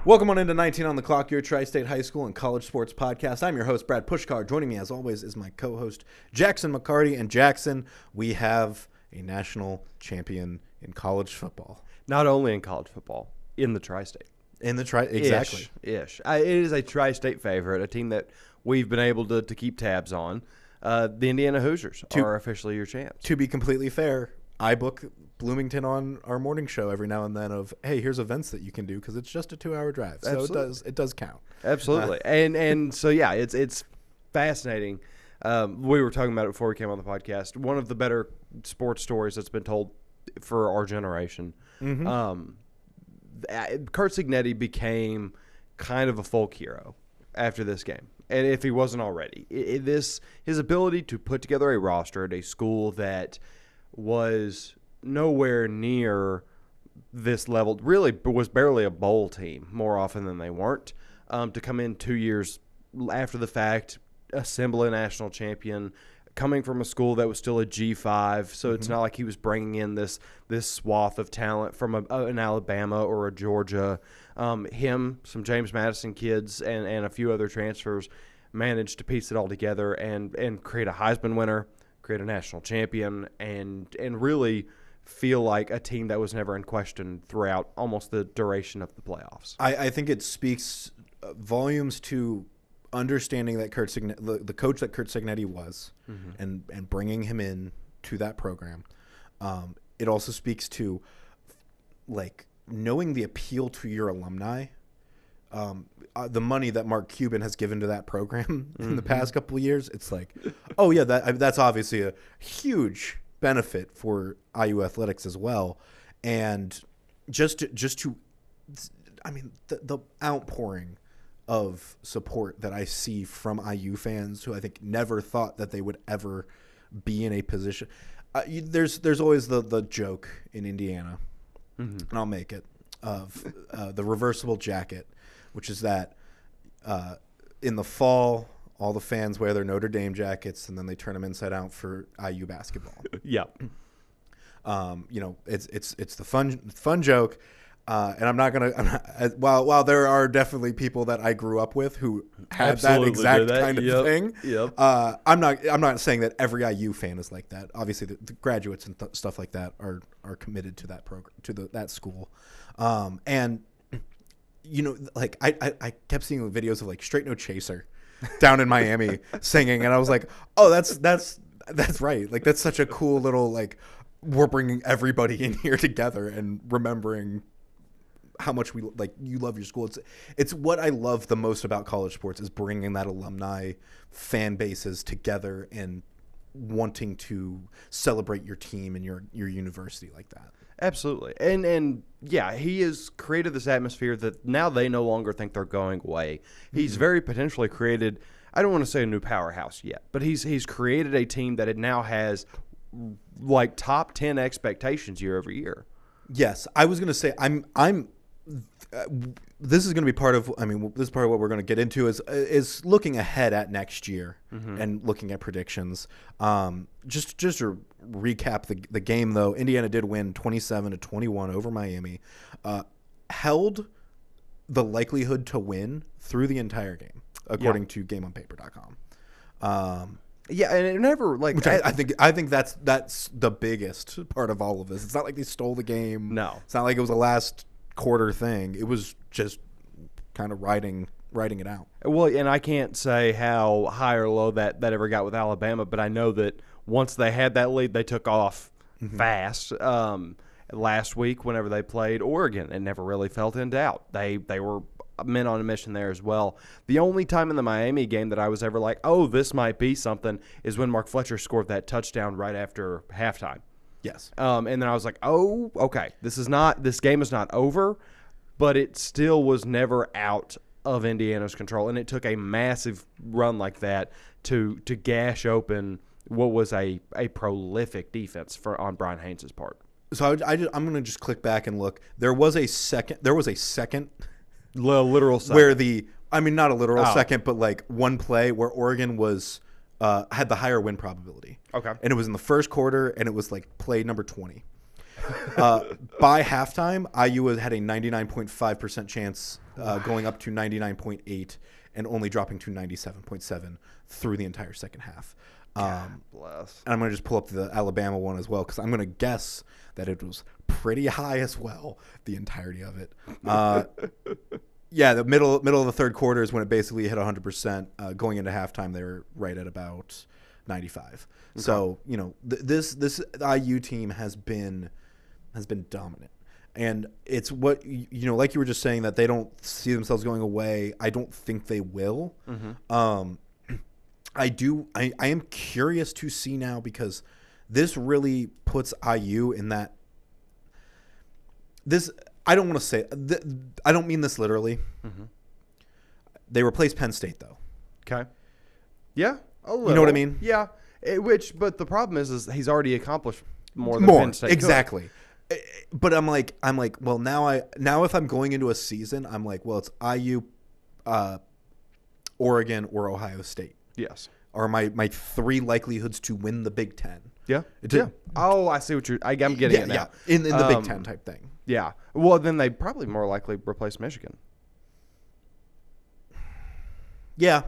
Welcome on into 19 on the Clock, your Tri-State High School and College Sports Podcast. I'm your host, Brad Pushkar. Joining me, as always, is my co-host, Jackson McCarty. And Jackson, we have a national champion in college football. Not only in college football, in the Tri-State. Exactly. Ish. It is a Tri-State favorite, a team that we've been able to keep tabs on. The Indiana Hoosiers are officially your champs. To be completely fair, I book Bloomington on our morning show every now and then of, hey, here's events that you can do because it's just a 2-hour drive. So it does count. Absolutely. And so, yeah, it's fascinating. We were talking about it before we came on the podcast. One of the better sports stories that's been told for our generation. Mm-hmm. Kurt Cignetti became kind of a folk hero after this game. And if he wasn't already, his ability to put together a roster at a school that was nowhere near this level, really was barely a bowl team more often than they weren't, to come in 2 years after the fact, assemble a national champion, coming from a school that was still a G5, so it's not like he was bringing in this swath of talent from an Alabama or a Georgia. Some James Madison kids, and a few other transfers managed to piece it all together and create a Heisman winner, create a national champion, and really feel like a team that was never in question throughout almost the duration of the playoffs. I think it speaks volumes to understanding that the coach that Kurt Cignetti was, and bringing him in to that program. It also speaks to like knowing the appeal to your alumni. The money that Mark Cuban has given to that program in the past couple of years, it's like, oh yeah, that's obviously a huge benefit for IU athletics as well. And the outpouring of support that I see from IU fans who I think never thought that they would ever be in a position. There's always the joke in Indiana, and I'll make it, of the reversible jacket, which is that in the fall, all the fans wear their Notre Dame jackets, and then they turn them inside out for IU basketball. Yeah. It's the fun joke. And I'm not gonna. While there are definitely people that I grew up with who had that exact kind of thing. Yep. I'm not saying that every IU fan is like that. Obviously, the graduates and stuff like that are committed to that program, to that school. And like I kept seeing videos of like Straight No Chaser down in Miami singing, and I was like, oh, that's right. Like that's such a cool little like we're bringing everybody in here together and remembering how much you love your school. It's what I love the most about college sports is bringing that alumni fan bases together and wanting to celebrate your team and your university like that. Absolutely. And yeah, he has created this atmosphere that now they no longer think they're going away. He's very potentially created, I don't want to say a new powerhouse yet, but he's created a team that it now has like top 10 expectations year over year. Yes, I was going to say this is going to be part of. This is part of what we're going to get into is looking ahead at next year and looking at predictions. Just to recap the game though, Indiana did win 27-21 over Miami, held the likelihood to win through the entire game according to GameOnPaper.com. Yeah, and it never like. Which I think that's the biggest part of all of this. It's not like they stole the game. No, it's not like it was a last quarter thing. It was just kind of riding it out. Well, and I can't say how high or low that ever got with Alabama, but I know that once they had that lead, they took off fast. Last week, whenever they played Oregon, it never really felt in doubt. They were men on a mission there as well. The only time in the Miami game that I was ever like, oh, this might be something, is when Mark Fletcher scored that touchdown right after halftime. Yes. And then I was like, oh, okay, this game is not over, but it still was never out of Indiana's control. And it took a massive run like that to gash open what was a prolific defense on Brian Haynes' part. So I'm going to just click back and look. There was a second literal second where not a literal second, but like one play where Oregon was had the higher win probability. Okay. And it was in the first quarter, and it was like play number 20. By halftime, IU had a 99.5% chance going up to 99.8 and only dropping to 97.7 through the entire second half. Bless. And I'm going to just pull up the Alabama one as well because I'm going to guess that it was pretty high as well, the entirety of it. Yeah, the middle of the third quarter is when it basically hit 100%. Going into halftime, they were right at about 95. Okay. So, this IU team has been dominant. And it's what, like you were just saying, that they don't see themselves going away. I don't think they will. Mm-hmm. I am curious to see now because this really puts IU in that. I don't want to say. I don't mean this literally. Mm-hmm. They replaced Penn State though. Okay. Yeah. A little. You know what I mean? Yeah. But the problem is he's already accomplished more than Penn State exactly. Could. But I'm like, well, now if I'm going into a season, I'm like, well, it's IU, Oregon, or Ohio State. Yes. Are my three likelihoods to win the Big Ten. Yeah. Yeah. Oh, I see what I'm getting at now. Yeah. In the Big Ten type thing. Yeah. Well, then they probably more likely replace Michigan. Yeah.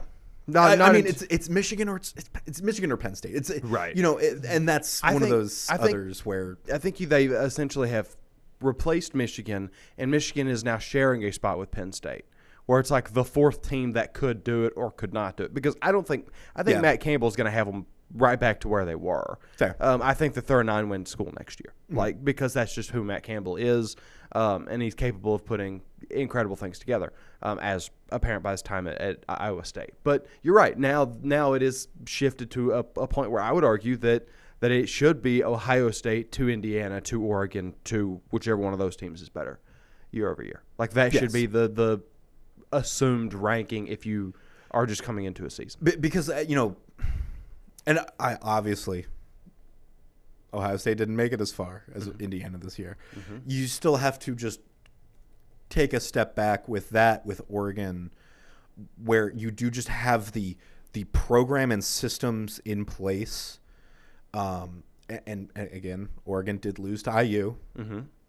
I mean, it's Michigan or it's Michigan or Penn State. It's right. And that's one of those others where I think they essentially have replaced Michigan, and Michigan is now sharing a spot with Penn State, where it's like the fourth team that could do it or could not do it. Because I think Matt Campbell is going to have them right back to where they were. Fair. I think that they're a 9-win school next year, because that's just who Matt Campbell is, and he's capable of putting incredible things together, as apparent by his time at Iowa State. But you're right. Now it is shifted to a point where I would argue that it should be Ohio State to Indiana to Oregon to whichever one of those teams is better year over year. Like that should be the assumed ranking if you are just coming into a season. Because and I obviously Ohio State didn't make it as far as Indiana this year. Mm-hmm. You still have to just take a step back with Oregon, where you do just have the program and systems in place. And again, Oregon did lose to IU,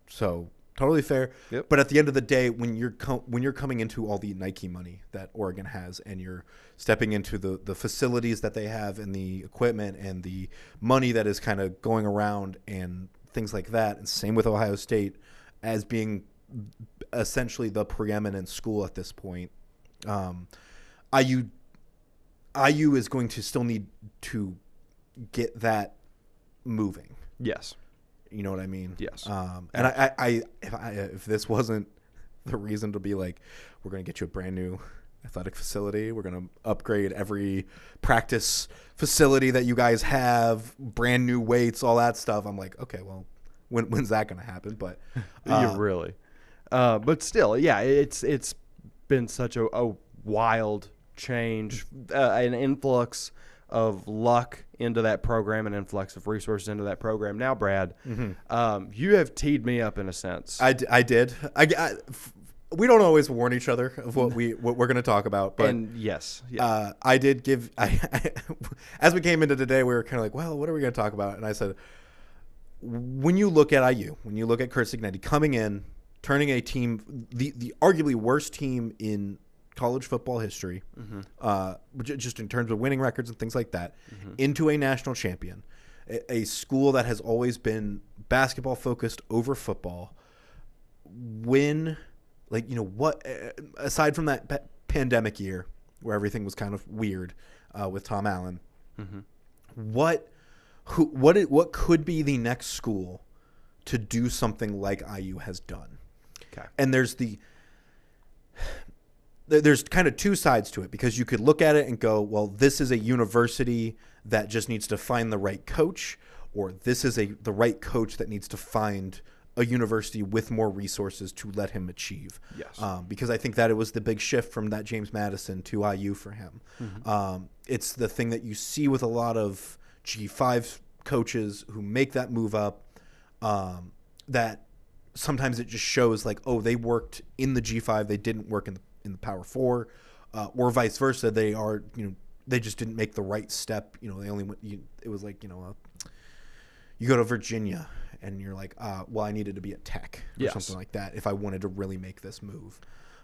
so totally fair. Yep. But at the end of the day, when you're coming into all the Nike money that Oregon has, and you're stepping into the facilities that they have and the equipment and the money that is kind of going around and things like that, and same with Ohio State as being essentially the preeminent school at this point, IU is going to still need to get that moving. Yes. You know what I mean? Yes. And if this wasn't the reason to be like, we're going to get you a brand new athletic facility, we're going to upgrade every practice facility that you guys have, brand new weights, all that stuff, I'm like, okay, well, when's that going to happen? But really. But still, yeah, it's been such a wild change, an influx of luck into that program, an influx of resources into that program. Now, Brad, you have teed me up in a sense. I did. We don't always warn each other of what we're going to talk about, but yes. I did give. As we came into today, we were kind of like, well, what are we going to talk about? And I said, when you look at IU, when you look at Curt Cignetti coming in, turning a team, the arguably worst team in college football history, just in terms of winning records and things like that, into a national champion, a school that has always been basketball focused over football. What aside from that pandemic year where everything was kind of weird with Tom Allen, what could be the next school to do something like IU has done? Okay. And there's kind of two sides to it, because you could look at it and go, well, this is a university that just needs to find the right coach, or this is the right coach that needs to find a university with more resources to let him achieve. Yes. Because I think that it was the big shift from that James Madison to IU for him. It's the thing that you see with a lot of G5 coaches who make that move up, that sometimes it just shows like, oh, they worked in the G5, they didn't work in the Power 4, or vice versa. They are, they just didn't make the right step. They only went. It was like, you go to Virginia and you're like, well, I needed to be at Tech or Yes. something like that if I wanted to really make this move.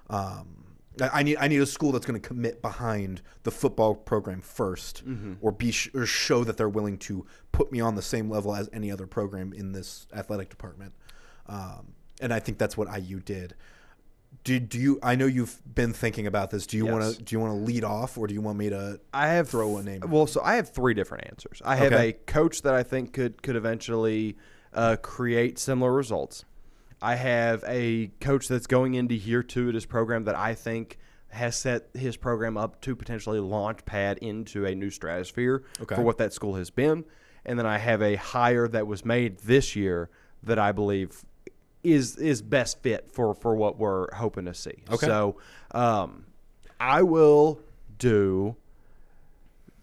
I need a school that's going to commit behind the football program first, or or show that they're willing to put me on the same level as any other program in this athletic department. And I think that's what IU did. Do you? I know you've been thinking about this. Do you Yes. want to lead off, or do you want me to? Throw a name. Well, so I have 3 different answers. I have a coach that I think could eventually create similar results. I have a coach that's going into year 2 at his program that I think has set his program up to potentially launch pad into a new stratosphere for what that school has been. And then I have a hire that was made this year that I believe is best fit for what we're hoping to see. Okay. So I will do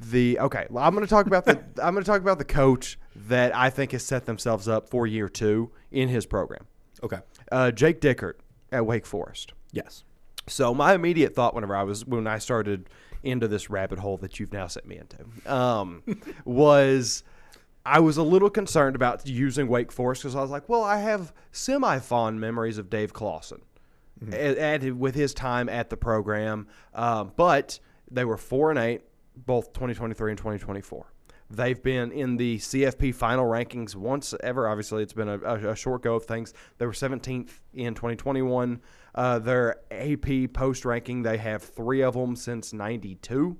I'm going to talk about the coach that I think has set themselves up for year 2 in his program. Okay. Jake Dickert at Wake Forest. Yes. So my immediate thought when I started into this rabbit hole that you've now set me into was I was a little concerned about using Wake Forest because I was like, well, I have semi-fond memories of Dave Clawson with his time at the program, but they were 4-8 both 2023 and 2024. They've been in the CFP final rankings once ever. Obviously, it's been a short go of things. They were 17th in 2021. Their AP post ranking, they have 3 of them since 92.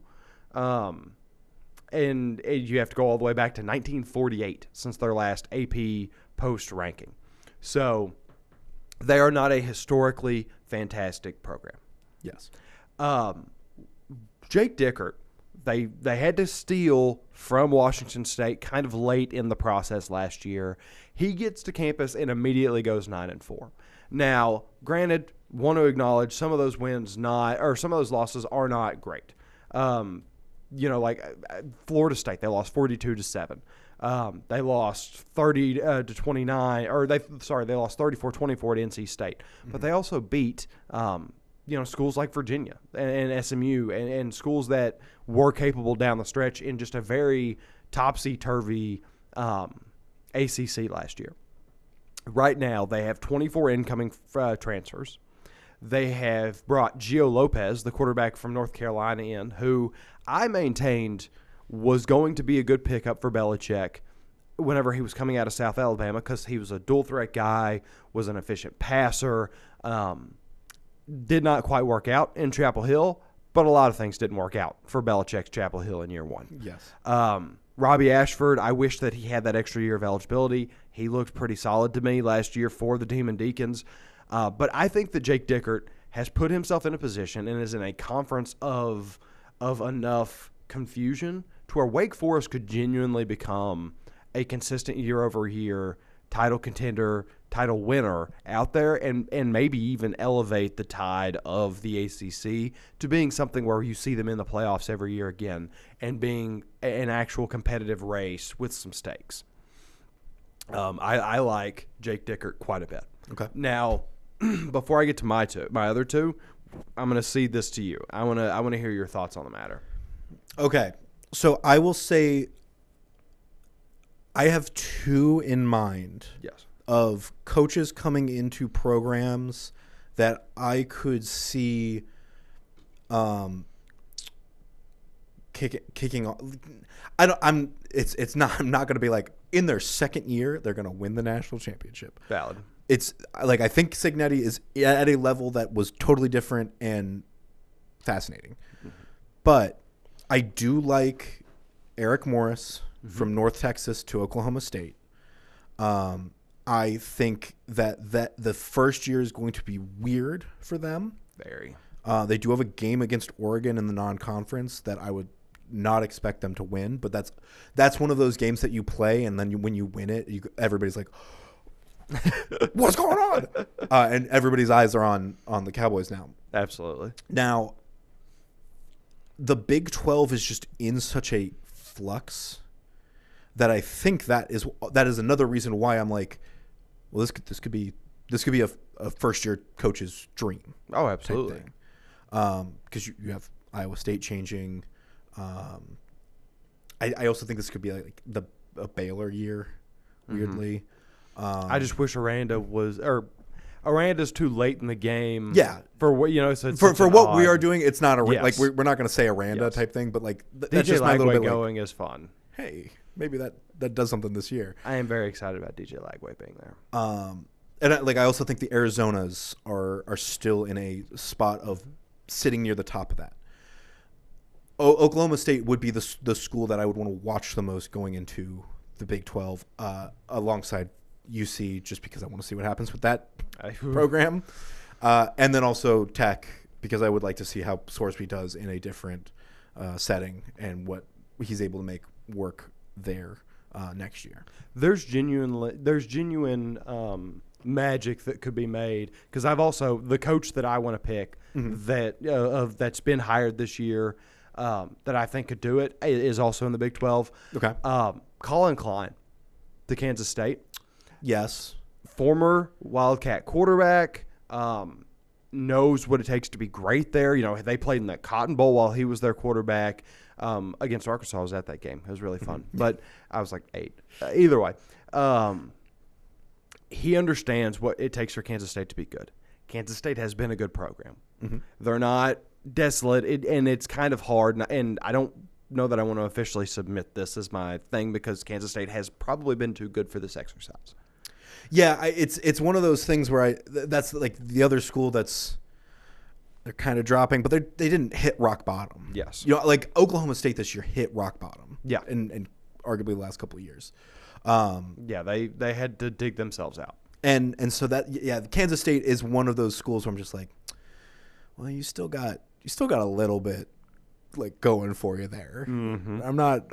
And you have to go all the way back to 1948 since their last AP post ranking. So they are not a historically fantastic program. Yes. Jake Dickert, they had to steal from Washington State kind of late in the process last year. He gets to campus and immediately goes 9-4. Now, granted, want to acknowledge some of those some of those losses are not great. Like Florida State, they lost 42-7. They lost 30-29, or they lost 34-24 at NC State. But they also beat schools like Virginia and SMU and schools that were capable down the stretch in just a very topsy-turvy ACC last year. Right now, they have 24 incoming transfers. They have brought Gio Lopez, the quarterback from North Carolina, in, who I maintained was going to be a good pickup for Belichick whenever he was coming out of South Alabama because he was a dual-threat guy, was an efficient passer, did not quite work out in Chapel Hill, but a lot of things didn't work out for Belichick's Chapel Hill in year 1. Yes. Robbie Ashford, I wish that he had that extra year of eligibility. He looked pretty solid to me last year for the Demon Deacons. But I think that Jake Dickert has put himself in a position and is in a conference of enough confusion to where Wake Forest could genuinely become a consistent year-over-year title contender, title winner out there, and maybe even elevate the tide of the ACC to being something where you see them in the playoffs every year again and being an actual competitive race with some stakes. I like Jake Dickert quite a bit. Okay. Now, before I get to my other two, I'm going to cede this to you. I want to hear your thoughts on the matter. Okay. So I will say I have 2 in mind. Yes. Of coaches coming into programs that I could see kicking off. I'm not going to be like in their second year they're going to win the national championship. Valid. It's like I think Cincinnati is at a level that was totally different and fascinating. Mm-hmm. But I do like Eric Morris from North Texas to Oklahoma State. I think that the first year is going to be weird for them. Very. They do have a game against Oregon in the non-conference that I would not expect them to win, but that's one of those games that you play, and then when you win it, everybody's like, what's going on? And everybody's eyes are on the Cowboys now. Absolutely. Now, the Big 12 is just in such a flux that I think that is another reason why I'm like, well, this could be a first year coach's dream. Oh, absolutely. Because you have Iowa State changing. I also think this could be like a Baylor year, weirdly. I just wish Aranda's too late in the game. Yeah. For what so it's for what we are doing, it's not like we're not going to say Aranda Yes. type thing, but like DJ that's just my little bit going is fun. Hey, maybe that does something this year. I am very excited about DJ Lagway being there. And I also think the Arizonas are still in a spot of sitting near the top of that. Oklahoma State would be the school that I would want to watch the most going into the Big 12 alongside UC, just because I want to see what happens with that program. And then also Tech, because I would like to see how Sorsby does in a different setting and what he's able to make work there next year. There's genuine magic that could be made, because I've also the coach that I want to pick that's been hired this year that I think could do it is also in the Big 12. Okay. Colin Klein, to Kansas State. Yes. Former Wildcat quarterback, knows what it takes to be great there. They played in that Cotton Bowl while he was their quarterback against Arkansas. I was at that game. It was really fun. But I was like 8. Either way, he understands what it takes for Kansas State to be good. Kansas State has been a good program. They're not desolate, and it's kind of hard. And I don't know that I want to officially submit this as my thing, because Kansas State has probably been too good for this exercise. Yeah, it's one of those things where that's like the other school they're kind of dropping, but they didn't hit rock bottom. Yes. Like Oklahoma State this year hit rock bottom. Yeah. And arguably the last couple of years. Yeah, they had to dig themselves out. And so Kansas State is one of those schools where I'm just like, well, you still got a little bit like going for you there. I'm not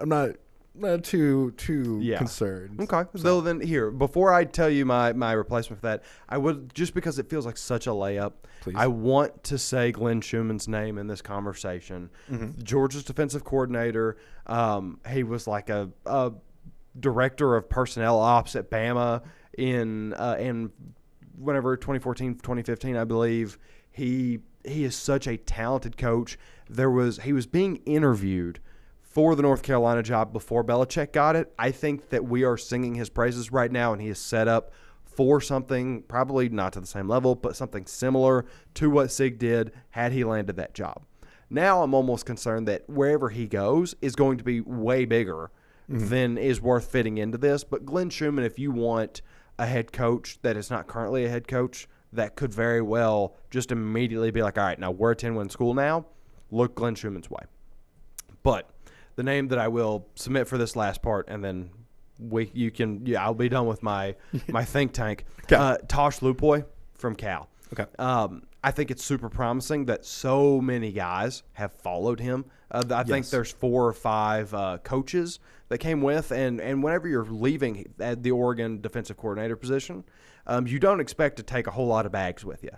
too concerned. Okay. So then here, before I tell you my replacement for that, I would, just because it feels like such a layup, Please. I want to say Glenn Schumann's name in this conversation. Georgia's defensive coordinator. He was like a director of personnel ops at Bama in whenever 2014, 2015, I believe. He is such a talented coach. He was being interviewed for the North Carolina job before Belichick got it. I think that we are singing his praises right now, and he is set up for something probably not to the same level, but something similar to what Sig did had he landed that job. Now I'm almost concerned that wherever he goes is going to be way bigger than is worth fitting into this. But Glenn Schumann, if you want a head coach that is not currently a head coach, that could very well just immediately be like, all right, now we're a 10-win school now. Look Glenn Schumann's way. But the name that I will submit for this last part, and then I'll be done with my think tank. Okay. Tosh Lupoy from Cal. Okay. I think it's super promising that so many guys have followed him. I think there's 4 or 5 coaches that came with, and whenever you're leaving at the Oregon defensive coordinator position, you don't expect to take a whole lot of bags with you.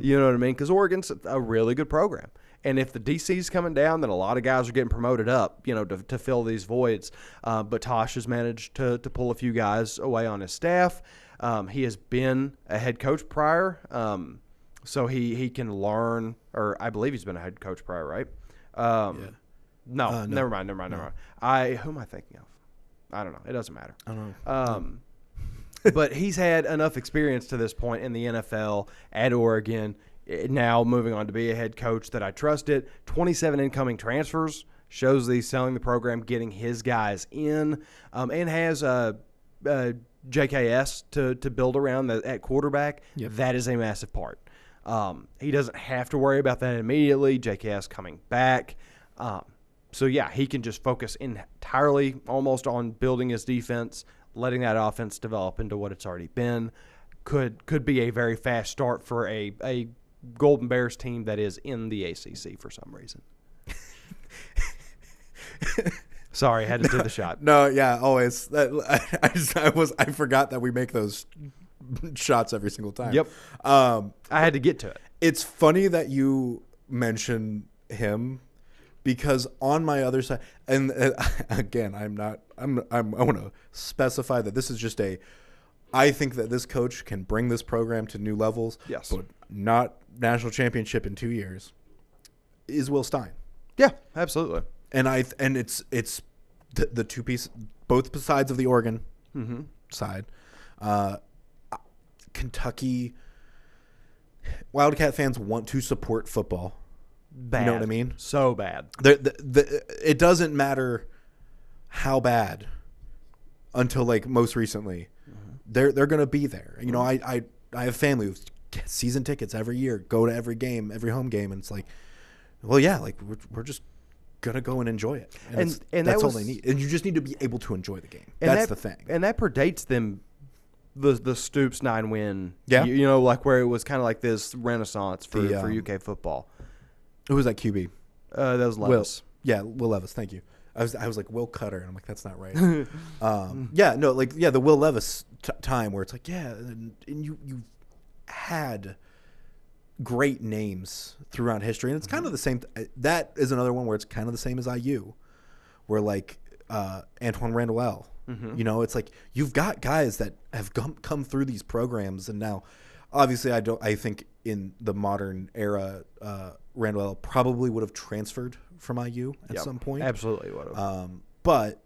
You know what I mean? Because Oregon's a really good program. And if the DC's coming down, then a lot of guys are getting promoted up, to fill these voids. But Tosh has managed to pull a few guys away on his staff. He has been a head coach prior, so he can learn, or I believe he's been a head coach prior, right? No, never mind. Who am I thinking of? I don't know. It doesn't matter. I don't know. But he's had enough experience to this point in the NFL at Oregon, now moving on to be a head coach, that I trust it. 27 incoming transfers shows that he's selling the program, getting his guys in, and has JKS to build around at quarterback. Yep. That is a massive part. He doesn't have to worry about that immediately. JKS coming back. So, yeah, he can just focus entirely almost on building his defense, letting that offense develop into what it's already been. Could be a very fast start for a Golden Bears team that is in the ACC for some reason. Sorry, I had to do the shot. No, yeah, always. I forgot that we make those shots every single time. Yep. I had to get to it. It's funny that you mention him, because on my other side, and again, I want to specify that this is just I think that this coach can bring this program to new levels. Yes. But not national championship in 2 years. Is Will Stein. Yeah, absolutely. And it's the two pieces, both sides of the Oregon side. Kentucky Wildcat fans want to support football. Bad. You know what I mean? So bad. It doesn't matter how bad until like most recently. They're going to be there. You know, I have family who get season tickets every year, go to every game, every home game, and it's like, well, yeah, like we're just gonna go and enjoy it, and that's all they need. And you just need to be able to enjoy the game. That's the thing, and that predates them. The Stoops 9-win, yeah, you know, like where it was kind of like this renaissance for UK football. Who was that QB? That was Levis. Will Levis. Thank you. I was like Will Cutter, and I'm like, that's not right. The Will Levis time where it's like, yeah, and you had great names throughout history, and it's kind of the same. That is another one where it's kind of the same as IU, where like Antoine Randall. You know, it's like you've got guys that have come through these programs, and now, obviously, I think in the modern era, Randall probably would have transferred from IU at some point. Absolutely would have. But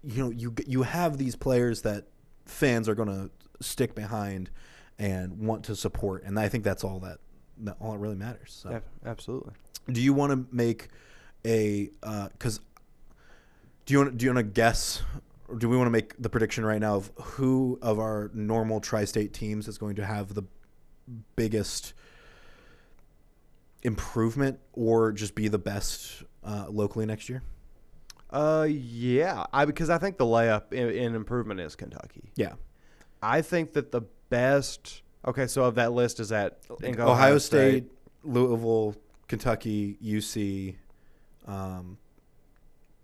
you know, you have these players that fans are going to stick behind and want to support, and I think that's all that really matters. So. Absolutely. Do you want to make a because do you want to guess, or do we want to make the prediction right now of who of our normal tri-state teams is going to have the biggest improvement or just be the best locally next year? Because I think the layup in improvement is Kentucky. Yeah. I think that the best. Okay, so of that list is that Ohio State, Louisville, Kentucky, UC.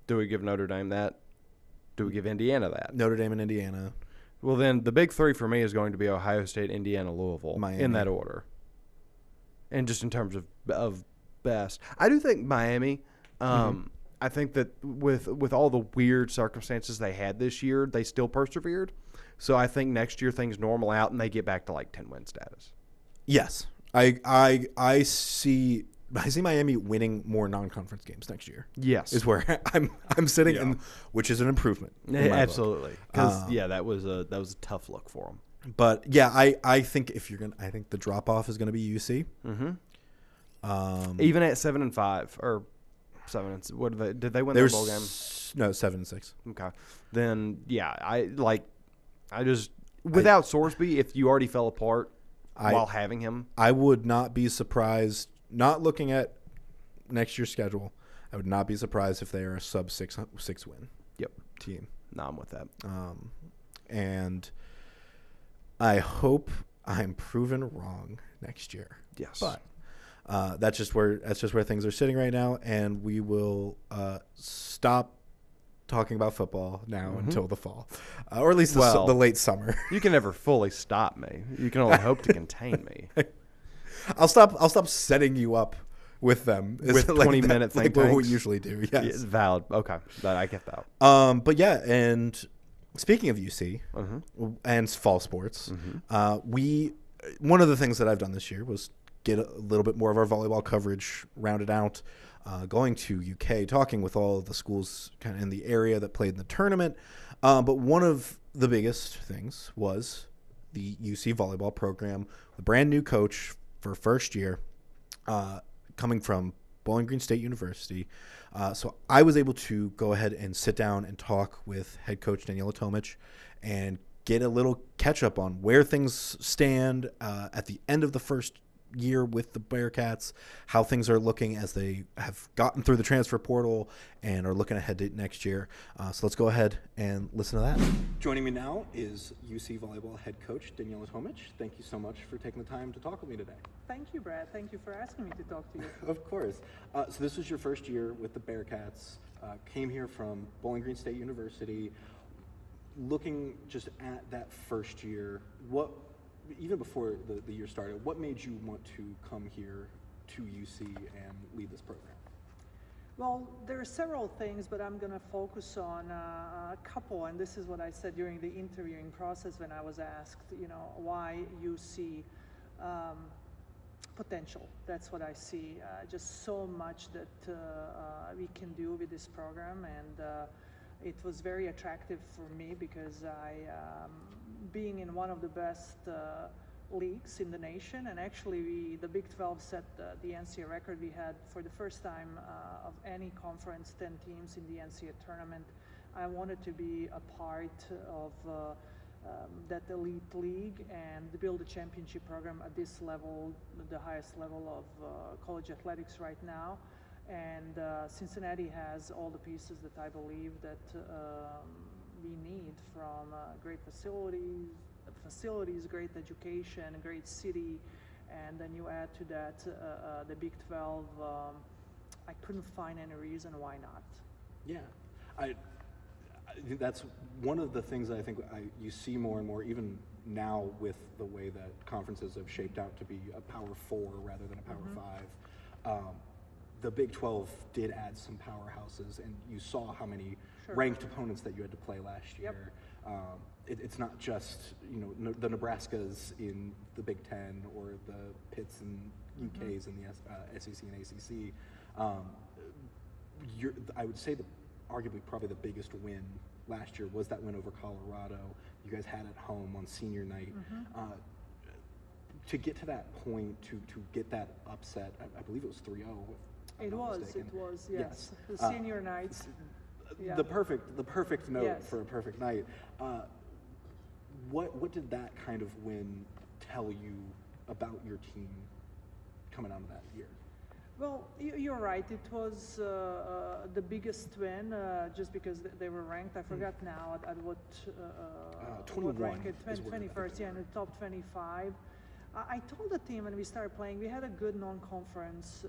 Do we give Notre Dame that? Do we give Indiana that? Notre Dame and Indiana. Well, then the big three for me is going to be Ohio State, Indiana, Louisville, Miami. In that order. And just in terms of best, I do think Miami. I think that with all the weird circumstances they had this year, they still persevered. So I think next year things normal out and they get back to like 10-win status. Yes, I see Miami winning more non-conference games next year. Yes, is where I'm sitting, and which is an improvement. Absolutely, because that was a tough look for them. But yeah, I think I think the drop off is gonna be UC. Even at 7-5 or 7, what did they win their bowl game? No, 7-6. Okay, then yeah, I just without Sorsby, if you already fell apart while having him, I would not be surprised. Not looking at next year's schedule, I would not be surprised if they are a sub 6 win. Team. No, I'm with that. And I hope I'm proven wrong next year. Yes, but that's just where things are sitting right now, and we will stop talking about football now until the fall, or at least the late summer. You can never fully stop me. You can only hope to contain me. I'll stop setting you up with them with 20-minute like what we usually do. Yes, it's valid. Okay, I get that. But yeah, and speaking of UC and fall sports, one of the things that I've done this year was get a little bit more of our volleyball coverage rounded out, going to UK, talking with all of the schools kind of in the area that played in the tournament. But one of the biggest things was the UC volleyball program, the brand new coach for first year, coming from Bowling Green State University. So I was able to go ahead and sit down and talk with head coach Danijella Tomic and get a little catch up on where things stand at the end of the first year with the Bearcats, how things are looking as they have gotten through the transfer portal and are looking ahead to next year. So let's go ahead and listen to that. Joining me now is UC Volleyball head coach Danijella Tomic. Thank you so much for taking the time to talk with me today. Thank you, Brad. Thank you for asking me to talk to you. Of course. So this was your first year with the Bearcats. Came here from Bowling Green State University. Looking just at that first year, even before the year started, what made you want to come here to UC and lead this program? Well, there are several things, but I'm going to focus on a couple, and this is what I said during the interviewing process when I was asked, why UC potential. That's what I see. Just so much that we can do with this program, and It was very attractive for me because being in one of the best leagues in the nation, and actually the Big 12 set the NCAA record. We had, for the first time of any conference, 10 teams in the NCAA tournament. I wanted to be a part of that elite league and build a championship program at this level, the highest level of college athletics right now. And Cincinnati has all the pieces that I believe that we need, from great facilities, great education, a great city, and then you add to that the Big 12. I couldn't find any reason why not. Yeah, I think that's one of the things that I think you see more and more, even now with the way that conferences have shaped out to be a Power 4 rather than a Power 5. The Big 12 did add some powerhouses, and you saw how many ranked opponents that you had to play last year. It's not just the Nebraskas in the Big 10 or the Pitts and UKs in the SEC and ACC. I would say arguably probably the biggest win last year was that win over Colorado. You guys had at home on senior night. To get to that point, to get that upset, I believe it was 3-0. It was, yes. The senior night. The perfect note for a perfect night. What did that kind of win tell you about your team coming out of that year? Well, you're right. It was the biggest win just because they were ranked. I forgot now at what 21 rank, 21st, in the top 25. I told the team when we started playing, we had a good non-conference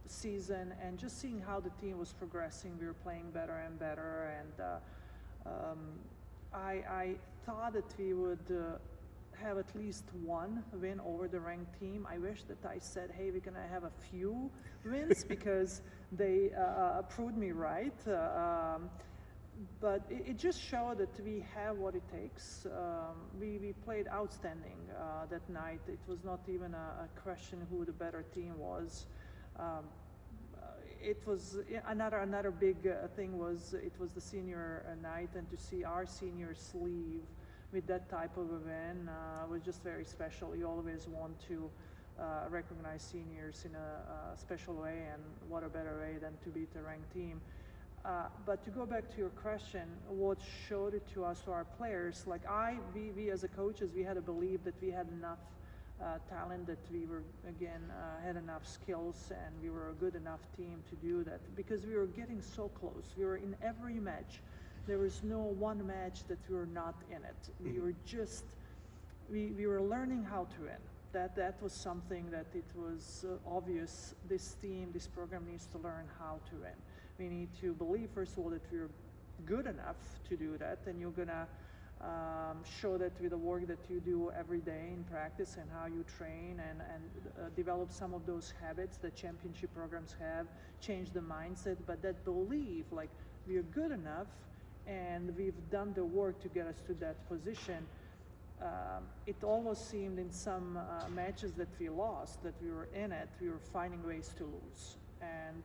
season, and just seeing how the team was progressing, we were playing better and better, and I thought that we would have at least one win over the ranked team. I wish that I said, hey, we're gonna have a few wins because they proved me right. But it just showed that we have what it takes. We played outstanding that night. It was not even a question who the better team was. It was another big thing was it was the senior night, and to see our seniors leave with that type of event was just very special. You always want to recognize seniors in a special way, and what a better way than to beat a ranked team. But to go back to your question, what showed it to us, to our players, like we as a coaches, we had to believe that we had enough talent, that we were, again, had enough skills, and we were a good enough team to do that, because we were getting so close. We were in every match. There was no one match that we were not in it. We were just, we were learning how to win. That was something that it was obvious this team, this program needs to learn how to win. We need to believe, first of all, that we're good enough to do that, and you're gonna show that with the work that you do every day in practice and how you train, and develop some of those habits that championship programs have, change the mindset, but that belief, like we're good enough and we've done the work to get us to that position. It almost seemed in some matches that we lost, that we were in it, we were finding ways to lose.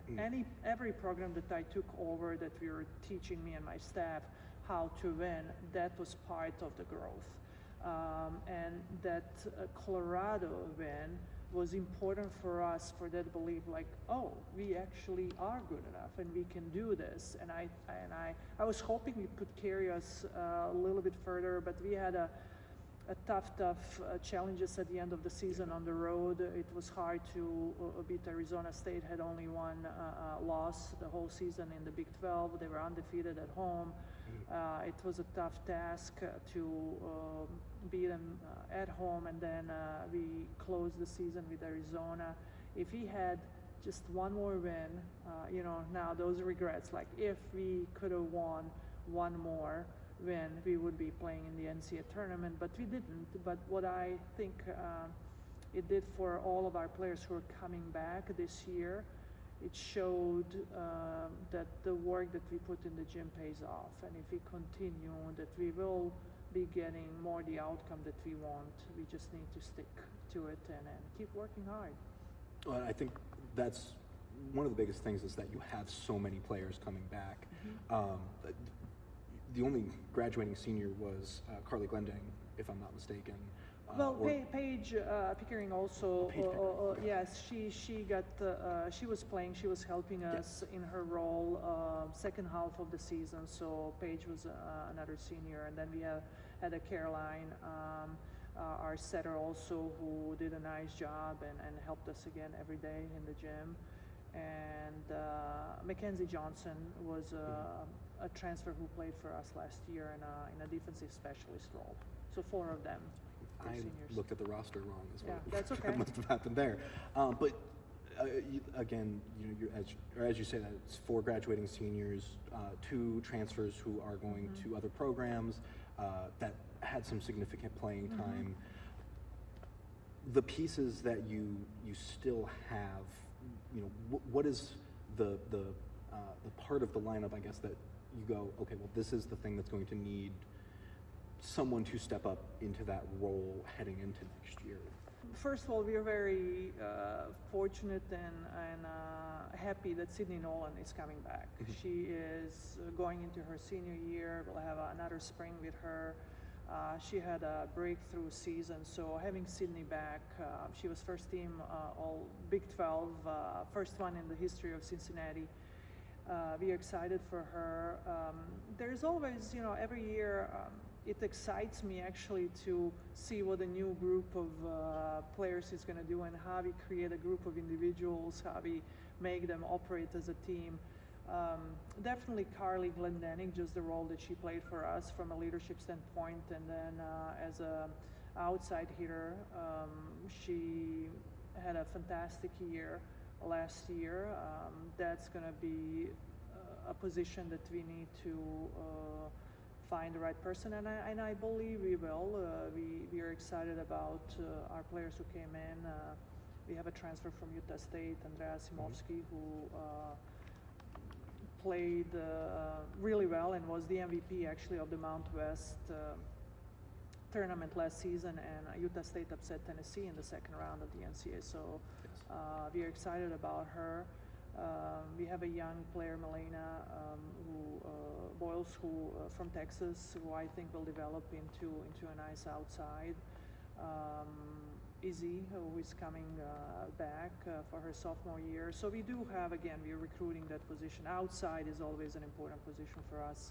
And every program that I took over, that we were teaching me and my staff how to win, that was part of the growth. And that Colorado win was important for us, for that belief, like, oh, we actually are good enough and we can do this. And I was hoping it could carry us a little bit further, but we had a tough challenges at the end of the season on the road. It was hard to beat Arizona State, had only one loss the whole season in the Big 12. They were undefeated at home. It was a tough task to beat them at home, and then we closed the season with Arizona. If we had just one more win, now those regrets, like if we could have won one more win, we would be playing in the NCAA tournament, but we didn't. But what I think it did for all of our players who are coming back this year, it showed that the work that we put in the gym pays off. And if we continue, that we will be getting more the outcome that we want. We just need to stick to it and keep working hard. Well, I think that's one of the biggest things is that you have so many players coming back. The only graduating senior was Carly Glending, if I'm not mistaken. Well, Paige Pickering also. Okay. Yes, she was playing. She was helping us in her role second half of the season. So Paige was another senior, and then we had a Caroline, our setter also, who did a nice job and helped us again every day in the gym. And Mackenzie Johnson was a transfer who played for us last year in a defensive specialist role. So 4 of them. I looked at the roster wrong as well. Yeah, that's okay. That must have happened there. But again, as you say, that it's 4 graduating seniors, 2 transfers who are going to other programs that had some significant playing time. The pieces that you still have, what is the part of the lineup, I guess, that you go, okay, well, this is the thing that's going to need someone to step up into that role heading into next year? First of all, we are very fortunate and happy that Sydney Nolan is coming back. She is going into her senior year. We'll have another spring with her. She had a breakthrough season, so having Sydney back, she was first team all Big 12, first one in the history of Cincinnati. We are excited for her. There's always, every year, it excites me actually to see what a new group of players is going to do and how we create a group of individuals, how we make them operate as a team. Definitely Carly Glendenning, just the role that she played for us from a leadership standpoint, and then as a outside hitter, she had a fantastic year last year. That's going to be a position that we need to find the right person, and I believe we will. We are excited about our players who came in. We have a transfer from Utah State, Andrea Simovsky, who played really well and was the MVP actually of the Mount West tournament last season, and Utah State upset Tennessee in the second round of the NCAA. So we are excited about her. We have a young player, Melena Boyles, who from Texas, who I think will develop into a nice outside. Izzy, who is coming back for her sophomore year. So we do have, again, we are recruiting that position. Outside is always an important position for us.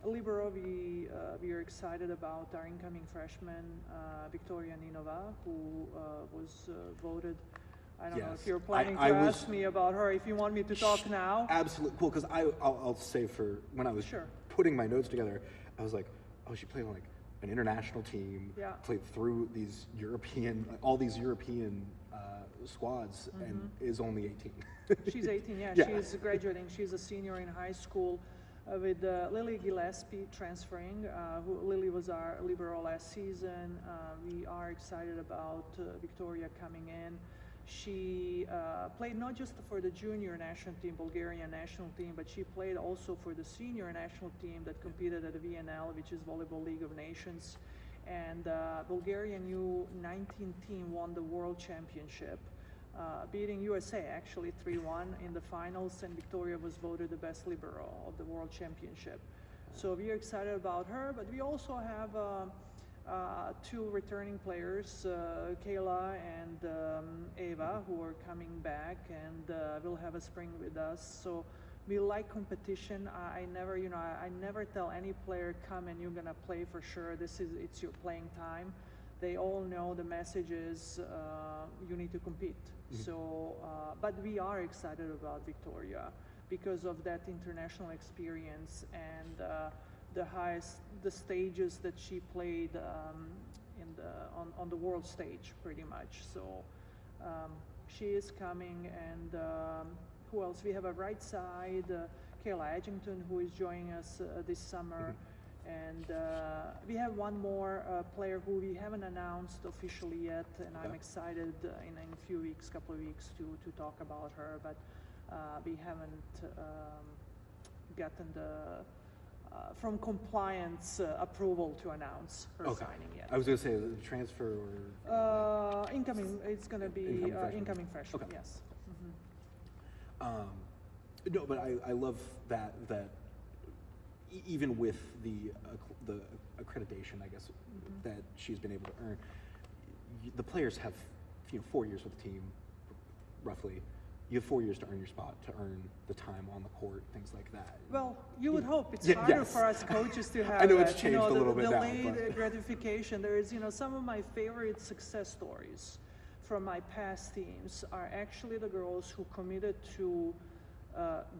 Libero, we are excited about our incoming freshman, Victoria Ninova, who was voted. I don't know if you're planning to ask me about her, if you want me to talk now. Absolutely. Cool, because I'll say for when I was putting my notes together, I was like, oh, she played on like an international team, played through these all these European squads, and is only 18. She's 18, She's graduating. She's a senior in high school with Lily Gillespie transferring. Lily was our libero last season. We are excited about Victoria coming in. She played not just for the junior national team, Bulgarian national team, but she played also for the senior national team that competed at the VNL, which is Volleyball League of Nations. And Bulgarian U19 team won the World Championship, beating USA actually 3-1 in the finals, and Victoria was voted the best libero of the World Championship. So we are excited about her, but we also have 2 returning players, Kayla and Ava, who are coming back and will have a spring with us. So we like competition. I never tell any player, come and you're gonna play for sure. It's your playing time. They all know the message is you need to compete. So, but we are excited about Victoria because of that international experience and the stages that she played on the world stage, pretty much. So she is coming, and who else? We have a right side, Kayla Edgington, who is joining us this summer, and we have one more player who we haven't announced officially yet, and I'm excited in a few weeks, couple of weeks, to talk about her, but we haven't gotten the from compliance approval to announce her signing yet. I was going to say the transfer or incoming. It's going to be incoming freshman. Yes. No, but I love that even with the accreditation, I guess, that she's been able to earn, the players have 4 years with the team, roughly. You have 4 years to earn your spot, to earn the time on the court, things like that. Well, you would hope. It's harder for us coaches to have I know that. it's changed a little bit now. Delayed gratification. There is, some of my favorite success stories from my past teams are actually the girls who committed to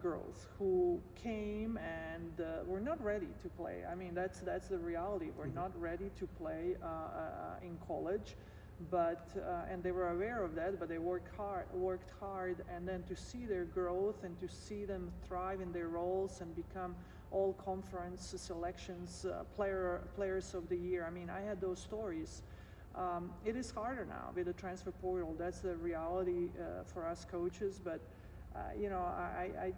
growth, who came and were not ready to play. I mean, that's the reality. We're not ready to play in college. But and they were aware of that, but they worked hard, and then to see their growth and to see them thrive in their roles and become all conference selections, players of the year. I mean, I had those stories. It is harder now with the transfer portal. That's the reality for us coaches. But I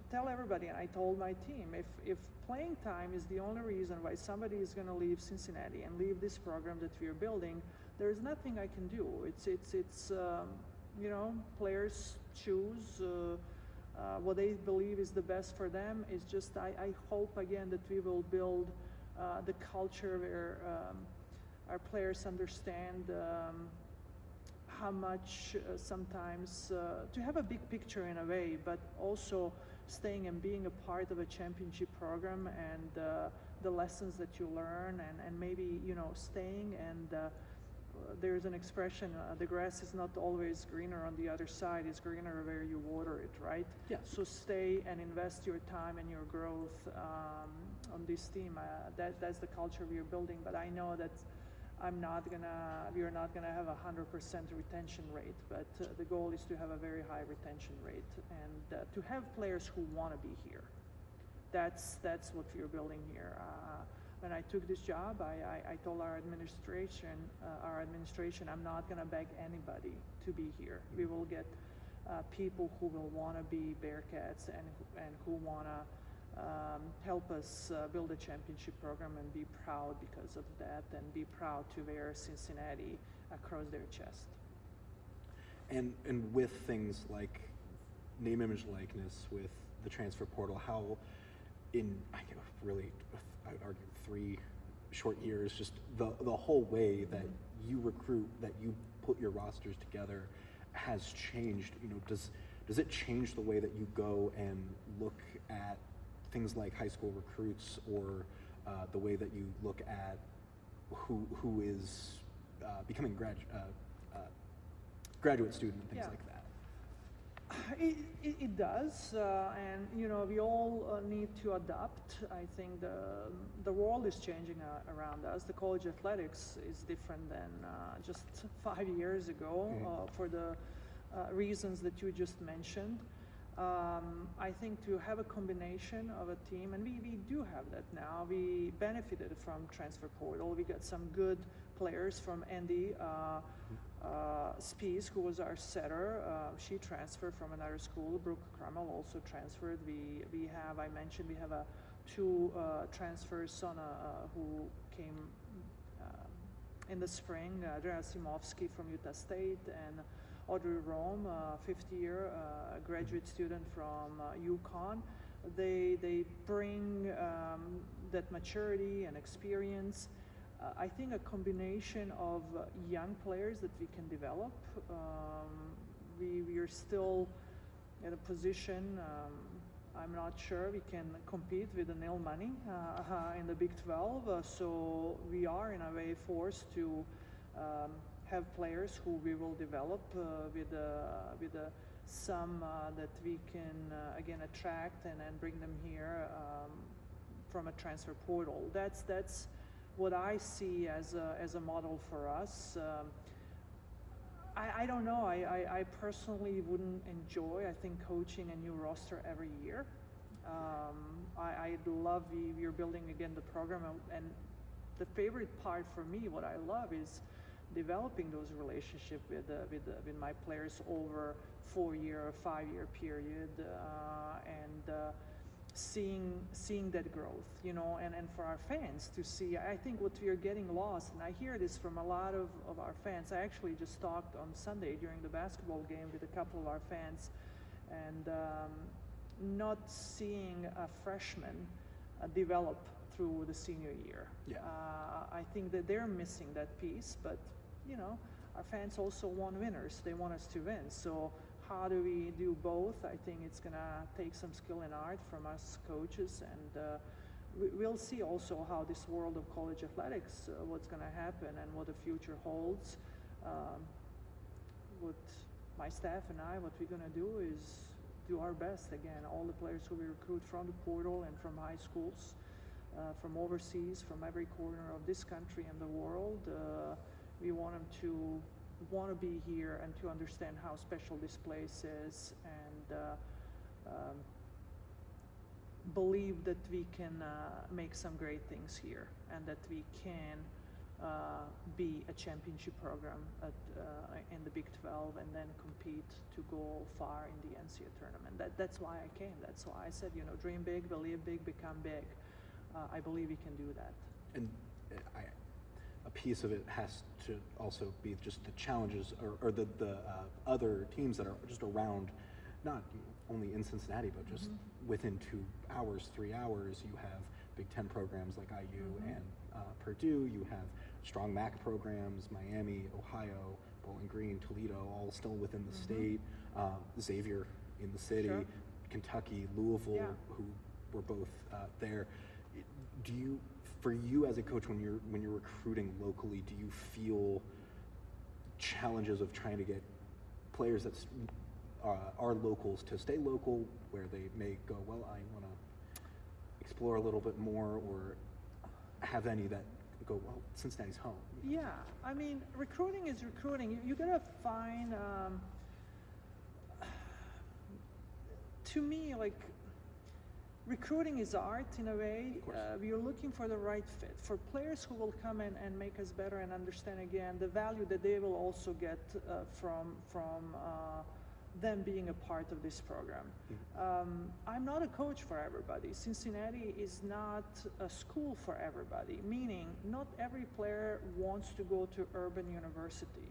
tell everybody, and I told my team, if playing time is the only reason why somebody is going to leave Cincinnati and leave this program that we are building, there's nothing I can do. It's players choose what they believe is the best for them. It's just I hope again that we will build the culture where our players understand how much sometimes to have a big picture in a way, but also staying and being a part of a championship program and the lessons that you learn and maybe staying and there's an expression, the grass is not always greener on the other side, it's greener where you water it, right? Yeah. So stay and invest your time and your growth on this team. That's the culture we are building, but I know that we are not gonna have 100% retention rate, but the goal is to have a very high retention rate and to have players who want to be here. That's what we are building here. When I took this job, I told our administration, I'm not going to beg anybody to be here. We will get people who will want to be Bearcats and who want to help us build a championship program and be proud because of that and be proud to wear Cincinnati across their chest. And with things like name, image, likeness, with the transfer portal, how I would argue 3 short years, just the whole way that you recruit, that you put your rosters together has changed. Does it change the way that you go and look at things like high school recruits or the way that you look at who is becoming graduate student and things like that? It does, and we all need to adapt. I think the world is changing around us. The college athletics is different than just 5 years ago for the reasons that you just mentioned. I think to have a combination of a team, and we do have that now. We benefited from transfer portal. We got some good players from Andy. Spies, who was our setter, she transferred from another school. Brooke Crummell also transferred. We have 2 transfers who came in the spring. Andrea Simovsky from Utah State and Audrey Rome, 50-year graduate student from UConn. They bring that maturity and experience. I think a combination of young players that we can develop. We are still in a position, I'm not sure we can compete with the nil money in the Big 12. So we are in a way forced to have players who we will develop with some that we can again attract and bring them here from a transfer portal. That's what I see as a model for us. I don't know. I personally wouldn't enjoy, I think, coaching a new roster every year. I love we're building again the program, and the favorite part for me, what I love, is developing those relationships with my players over 4-year or 5-year period, and seeing that growth, and for our fans to see. I think what we are getting lost, and I hear this from a lot of our fans. I actually just talked on Sunday during the basketball game with a couple of our fans, and not seeing a freshman develop through the senior year. Yeah. I think that they're missing that piece, but our fans also want winners. They want us to win. So how do we do both? I think it's gonna take some skill and art from us coaches, and we'll see also how this world of college athletics, what's gonna happen and what the future holds. What my staff and I, what we're gonna do is do our best. Again, all the players who we recruit from the portal and from high schools, from overseas, from every corner of this country and the world, we want them to want to be here and to understand how special this place is, and believe that we can make some great things here, and that we can be a championship program in the Big 12 and then compete to go far in the NCAA tournament. That's why I came. That's why I said, dream big, believe big, become big. I believe we can do that. And a piece of it has to also be just the challenges or the other teams that are just around, not only in Cincinnati, but just within 2 hours, 3 hours. You have Big Ten programs like IU and Purdue. You have strong MAC programs, Miami, Ohio, Bowling Green, Toledo, all still within the state. Xavier in the city, Sure. Kentucky, Louisville, who were both there. Do you, for you as a coach, when you're recruiting locally, do you feel challenges of trying to get players that are locals to stay local, where they may go, well, I want to explore a little bit more, or have any that go, well, Cincinnati's home? Yeah, I mean, recruiting is recruiting. You gotta find, to me, like, recruiting is art in a way. We are looking for the right fit, for players who will come in and make us better and understand again the value that they will also get from them being a part of this program. I'm not a coach for everybody. Cincinnati is not a school for everybody, meaning not every player wants to go to urban university.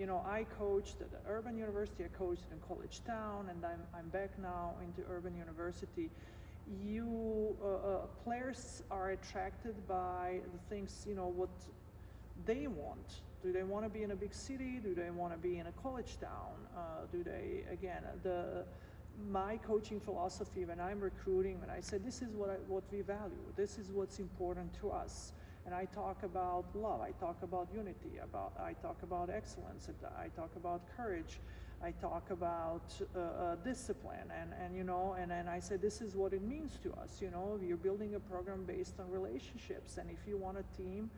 I coached at the urban university, I coached in College Town, and I'm back now into urban university. Players are attracted by the things, what they want. Do they want to be in a big city? Do they want to be in a college town? Do they, again, my coaching philosophy when I'm recruiting, when I say this is what we value, this is what's important to us. And I talk about love, I talk about unity, I talk about excellence, I talk about courage, I talk about discipline, and then I say this is what it means to us. We're building a program based on relationships, and if you want a team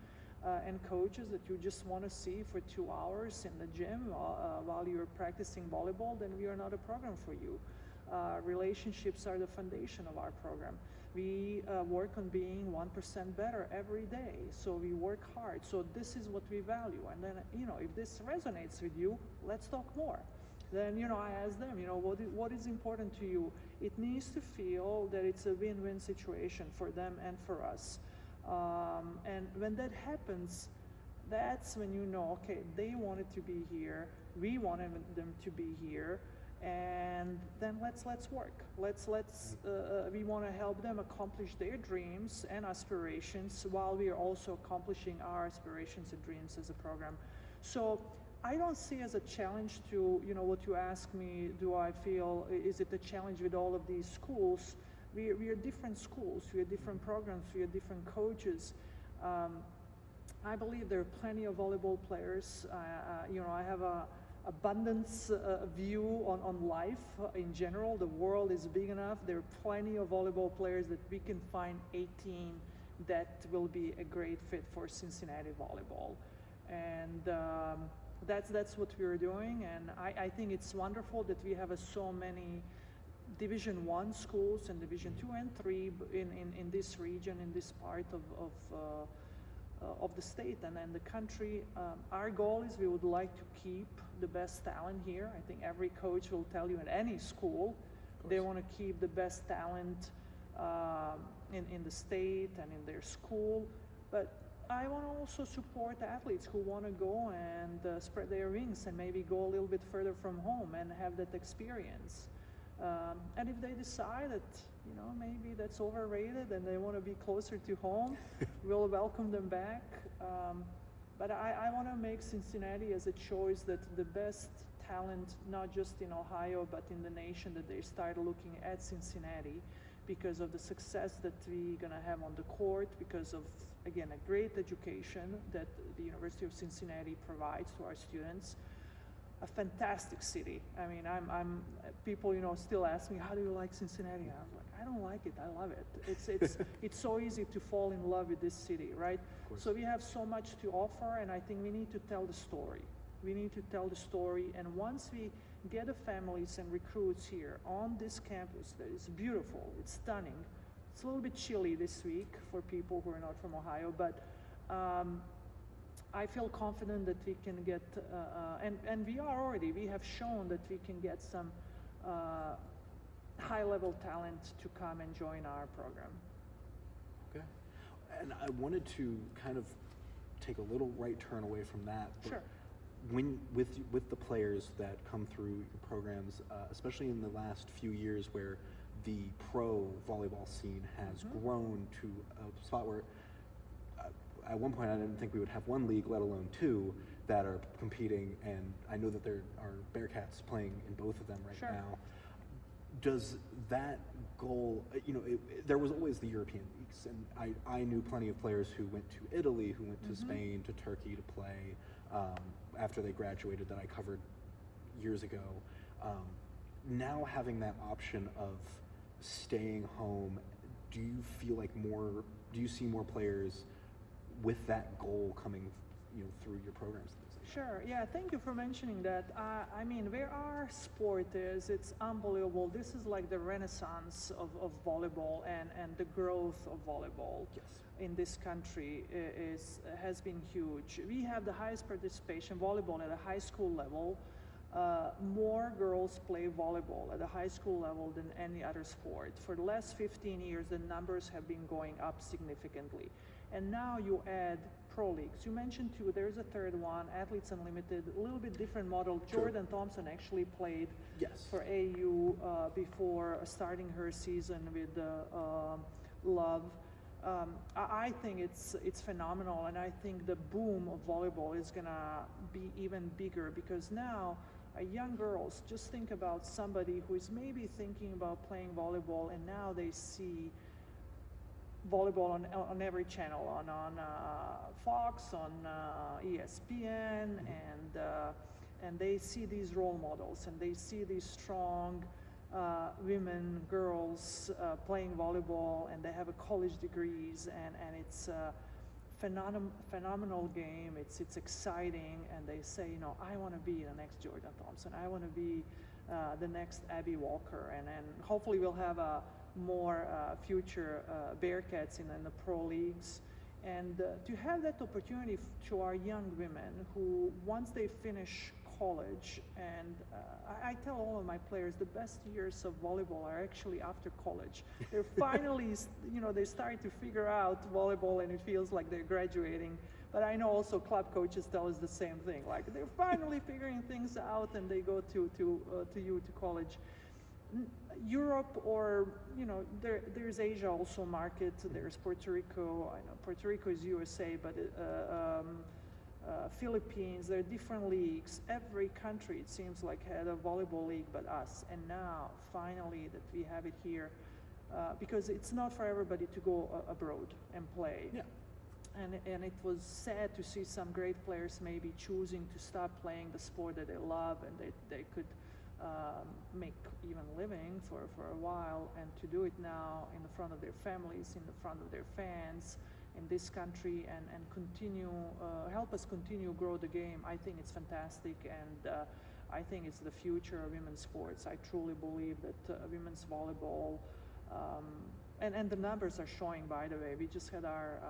and coaches that you just want to see for 2 hours in the gym while you're practicing volleyball, then we are not a program for you. Relationships are the foundation of our program. We work on being 1% better every day, so we work hard. So this is what we value, and then if this resonates with you, let's talk more. Then I ask them, what is important to you? It needs to feel that it's a win-win situation for them and for us. And when that happens, that's when okay, they wanted to be here, we wanted them to be here, and then let's work. We want to help them accomplish their dreams and aspirations while we are also accomplishing our aspirations and dreams as a program. So I don't see as a challenge to, what you ask me, do I feel, is it a challenge with all of these schools? We are different schools, we are different programs, we are different coaches. I believe there are plenty of volleyball players. I have a abundance view on life in general. The world is big enough. There are plenty of volleyball players that we can find 18 that will be a great fit for Cincinnati volleyball. And that's what we're doing. And I think it's wonderful that we have so many Division I schools and Division II and III in this region, in this part of the state and then the country. Our goal is we would like to keep the best talent here. I think every coach will tell you at any school they want to keep the best talent in the state and in their school. But I want to also support athletes who want to go and spread their wings and maybe go a little bit further from home and have that experience. And if they decide that, you know, maybe that's overrated and they want to be closer to home, we'll welcome them back. But I want to make Cincinnati as a choice that the best talent, not just in Ohio, but in the nation, that they start looking at Cincinnati because of the success that we're going to have on the court, because of, again, a great education that the University of Cincinnati provides to our students. A fantastic city. I mean, people, you know, still ask me, how do you like Cincinnati? And I'm like, I don't like it, I love it. It's so easy to fall in love with this city, right? So we have so much to offer, and I think we need to tell the story. We need to tell the story, and once we get the families and recruits here on this campus that is beautiful, it's stunning. It's a little bit chilly this week for people who are not from Ohio, but I feel confident that we can get, and we have shown that we can get some high-level talent to come and join our program. Okay. And I wanted to kind of take a little right turn away from that. Sure. With the players that come through your programs, especially in the last few years where the pro volleyball scene has grown to a spot where at one point I didn't think we would have one league, let alone two, that are competing, and I know that there are Bearcats playing in both of them right now. Does that goal, you know, there was always the European leagues, and I knew plenty of players who went to Italy, who went to Spain, to Turkey to play after they graduated that I covered years ago. Now having that option of staying home, do you feel like do you see more players with that goal coming, you know, through your programs? Sure. Yeah. Thank you for mentioning that. I mean, where our sport is, it's unbelievable. This is like the renaissance of volleyball and the growth of volleyball in this country has been huge. We have the highest participation volleyball at a high school level. More girls play volleyball at a high school level than any other sport. For the last 15 years, the numbers have been going up significantly. And now you add pro leagues. You mentioned two, there's a third one, Athletes Unlimited, a little bit different model. Jordan Thompson actually played for AU before starting her season with Love. I think it's phenomenal, and I think the boom of volleyball is gonna be even bigger, because now young girls, just think about somebody who is maybe thinking about playing volleyball, and now they see volleyball on every channel, on Fox, on ESPN, and they see these role models, and they see these strong women, girls playing volleyball, and they have a college degrees, and it's a phenomenal game. It's exciting, and they say, you know, I want to be the next Jordan Thompson. I want to be the next Abby Walker, and hopefully we'll have more future Bearcats in the pro leagues, and to have that opportunity to our young women who, once they finish college, and I tell all of my players the best years of volleyball are actually after college. They're finally, you know, they start to figure out volleyball, and it feels like they're graduating. But I know also club coaches tell us the same thing, like they're finally figuring things out, and they go to college. Europe, or, you know, there's Asia also market. There's Puerto Rico. I know Puerto Rico is USA, but Philippines. There are different leagues. Every country, it seems like, had a volleyball league but us. And now, finally, that we have it here, because it's not for everybody to go abroad and play. Yeah. And it was sad to see some great players maybe choosing to stop playing the sport that they love, and they could make even living for a while, and to do it now in the front of their families, in the front of their fans in this country, and continue, help us continue grow the game. I think it's fantastic, and I think it's the future of women's sports. I truly believe that women's volleyball, and the numbers are showing, by the way. We just had our,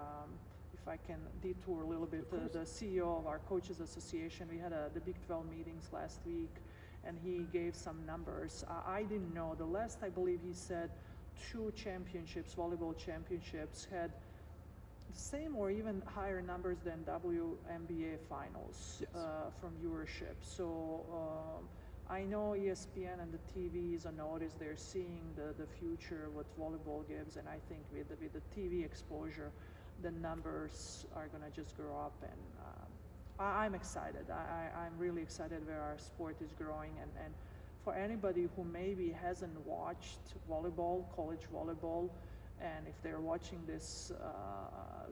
if I can detour a little bit, the CEO of our Coaches Association, we had the Big 12 meetings last week, and he gave some numbers. I didn't know. The last, I believe he said, 2 championships, volleyball championships, had the same or even higher numbers than WNBA finals from viewership. So I know ESPN and the TV is on notice. They're seeing the future, what volleyball gives, and I think with the TV exposure, the numbers are going to just grow up, and I'm excited. I'm really excited where our sport is growing, and for anybody who maybe hasn't watched volleyball, college volleyball, and if they're watching this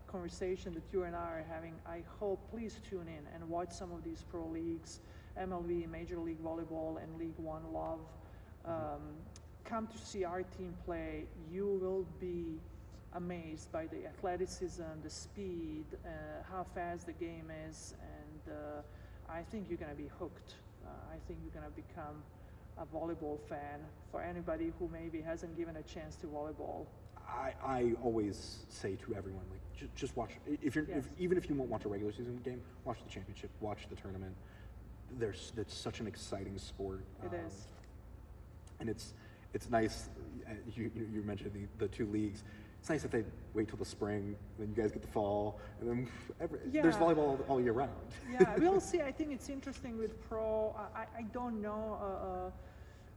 conversation that you and I are having, I hope please tune in and watch some of these pro leagues, MLB, Major League Volleyball, and League One Love. Come to see our team play. You will be amazed by the athleticism, the speed, how fast the game is, and I think you're going to be hooked. I think you're going to become a volleyball fan. For anybody who maybe hasn't given a chance to volleyball, I always say to everyone, like, just watch. Even if you won't watch a regular season game, watch the championship, watch the tournament. It's such an exciting sport. It is, and it's nice. You mentioned the two leagues. It's nice that they wait till the spring, then you guys get the fall, and then there's volleyball all year round. Yeah, we'll see. I think it's interesting with pro. I don't know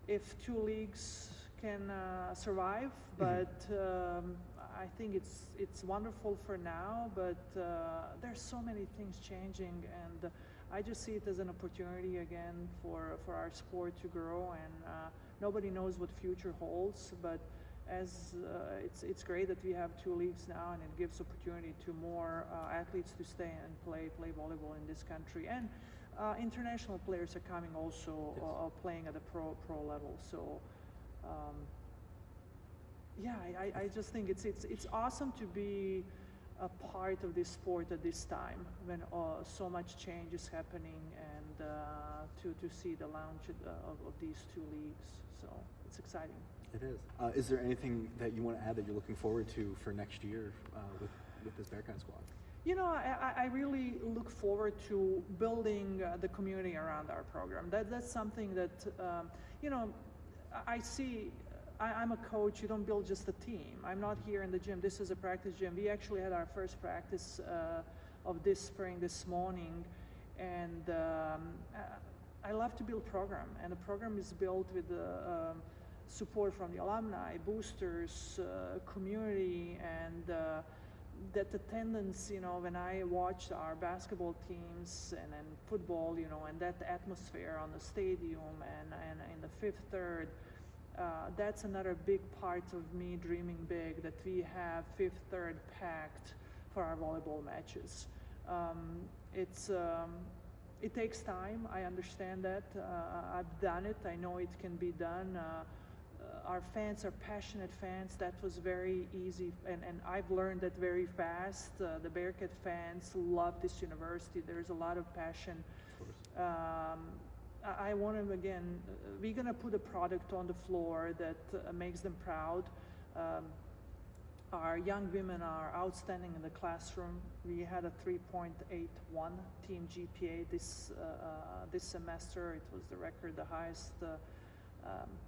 if two leagues can survive, but I think it's wonderful for now. But there's so many things changing, and I just see it as an opportunity again for our sport to grow. And nobody knows what future holds, but as it's great that we have two leagues now, and it gives opportunity to more athletes to stay and play volleyball in this country, and international players are coming also playing at the pro level. So I just think it's awesome to be a part of this sport at this time when so much change is happening, and to see the launch of these two leagues. So it's exciting. It is. Is there anything that you want to add that you're looking forward to for next year with this Bearcat squad? You know, I really look forward to building the community around our program. That's something that, I see. I'm a coach. You don't build just a team. I'm not here in the gym. This is a practice gym. We actually had our first practice of this spring this morning, and I love to build program. And the program is built with support from the alumni, boosters, community, and that attendance, when I watched our basketball teams and football, and that atmosphere on the stadium and in the Fifth Third, that's another big part of me dreaming big, that we have Fifth Third packed for our volleyball matches. It takes time. I understand that. I've done it. I know it can be done. Our fans are passionate fans. That was very easy, and I've learned that very fast. The Bearcat fans love this university. There's a lot of passion. I want them again. We're gonna put a product on the floor that makes them proud. Our young women are outstanding in the classroom. We had a 3.81 team GPA this semester. It was the record, the highest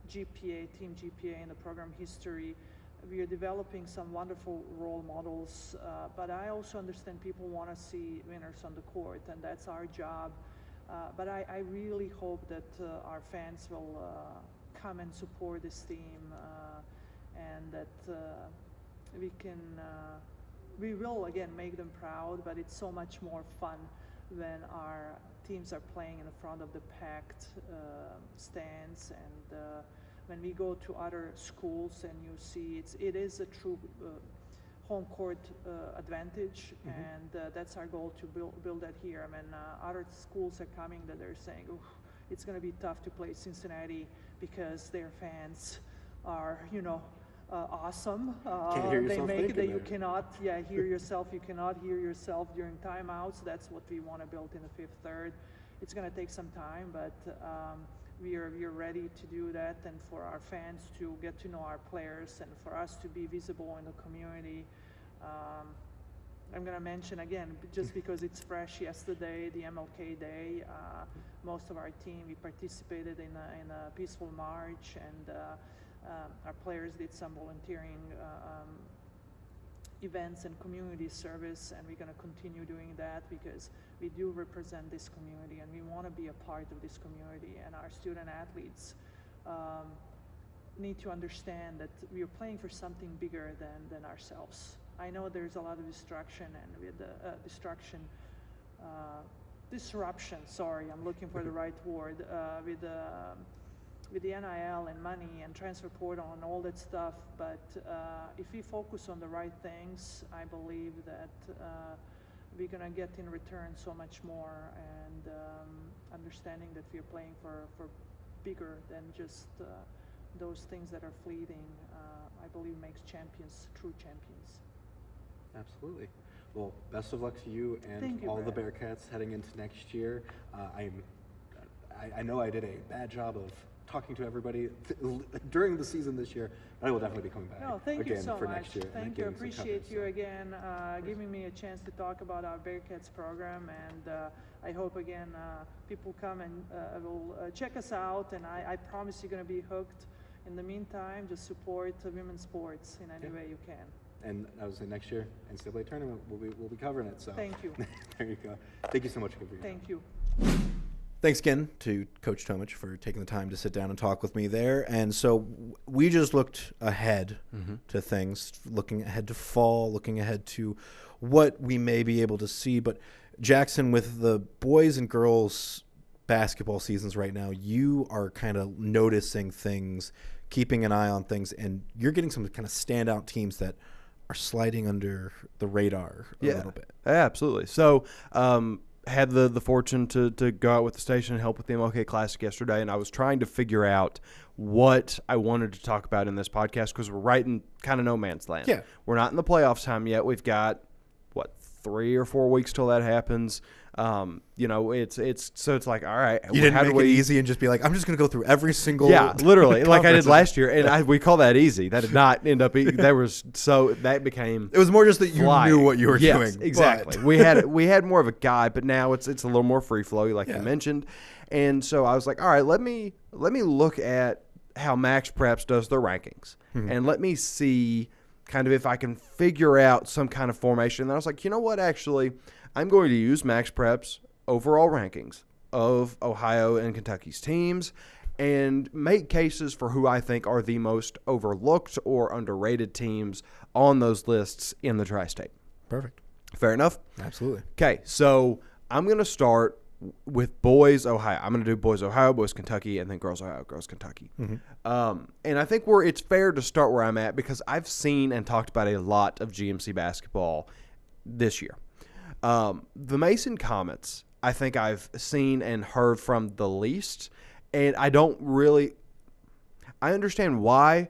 team GPA in the program history. We are developing some wonderful role models, but I also understand people want to see winners on the court, and that's our job. But I really hope that our fans will come and support this team, and that we will again make them proud. But it's so much more fun when our teams are playing in front of the packed stands, and when we go to other schools and you see it is a true home court advantage, and that's our goal, to build that here. I mean, other schools are coming that they're saying, it's going to be tough to play Cincinnati because their fans are, awesome. Can't hear yourself thinking you cannot hear yourself. You cannot hear yourself during timeouts. That's what we want to build in the Fifth Third. It's going to take some time, but we are ready to do that, and for our fans to get to know our players, and for us to be visible in the community. I'm going to mention again, just because it's fresh, yesterday, the MLK Day. Most of our team, we participated in a peaceful march, and our players did some volunteering events and community service, and we're going to continue doing that because we do represent this community and we want to be a part of this community, and our student athletes need to understand that we are playing for something bigger than ourselves. I know there's a lot of distraction, and with the disruption, sorry, I'm looking for the right word, with the NIL and money and transfer portal and all that stuff, but if we focus on the right things, I believe that we're going to get in return so much more, and understanding that we are playing for bigger than just those things that are fleeting, I believe makes champions true champions. Absolutely. Well, best of luck to you and you, all Brad. the Bearcats heading into next year. I know I did a bad job of talking to everybody during the season this year, but I will definitely be coming back No, thank again you so for much. next year. Thank you. Appreciate you again giving me a chance to talk about our Bearcats program, and I hope again people come and will check us out, and I promise you're going to be hooked. In the meantime, just support women's sports in any way you can. And I was saying next year, NCAA tournament, we'll be covering it. So thank you. There you go. Thank you so much again for your Thank you. Thanks again to Coach Tomic for taking the time to sit down and talk with me there. And so we just looked ahead to things, looking ahead to fall, looking ahead to what we may be able to see. But Jackson, with the boys and girls basketball seasons right now, you are kind of noticing things, keeping an eye on things, and you're getting some kind of standout teams that are sliding under the radar a little bit. Absolutely. So had the fortune to go out with the station and help with the MLK Classic yesterday, and I was trying to figure out what I wanted to talk about in this podcast because we're right in kind of no man's land. Yeah. We're not in the playoffs time yet. We've got, 3 or 4 weeks till that happens. It's like, all right. You didn't make it easy and just be like, I'm just going to go through every single. Yeah, literally, like I did last year, and we call that easy. That did not end up. That became. It was more just that you knew what you were doing. Yes, exactly. We had more of a guide, but now it's a little more free flow, like you mentioned. And so I was like, all right, let me look at how Max Preps does their rankings, and let me see kind of if I can figure out some kind of formation. And I was like, you know what, actually, I'm going to use Max Prep's overall rankings of Ohio and Kentucky's teams and make cases for who I think are the most overlooked or underrated teams on those lists in the Tri-State. Perfect. Fair enough? Absolutely. Okay, so I'm going to start with boys Ohio. I'm going to do boys Ohio, boys Kentucky, and then girls Ohio, girls Kentucky. And I think it's fair to start where I'm at because I've seen and talked about a lot of GMC basketball this year. The Mason Comets, I think I've seen and heard from the least, and I understand why,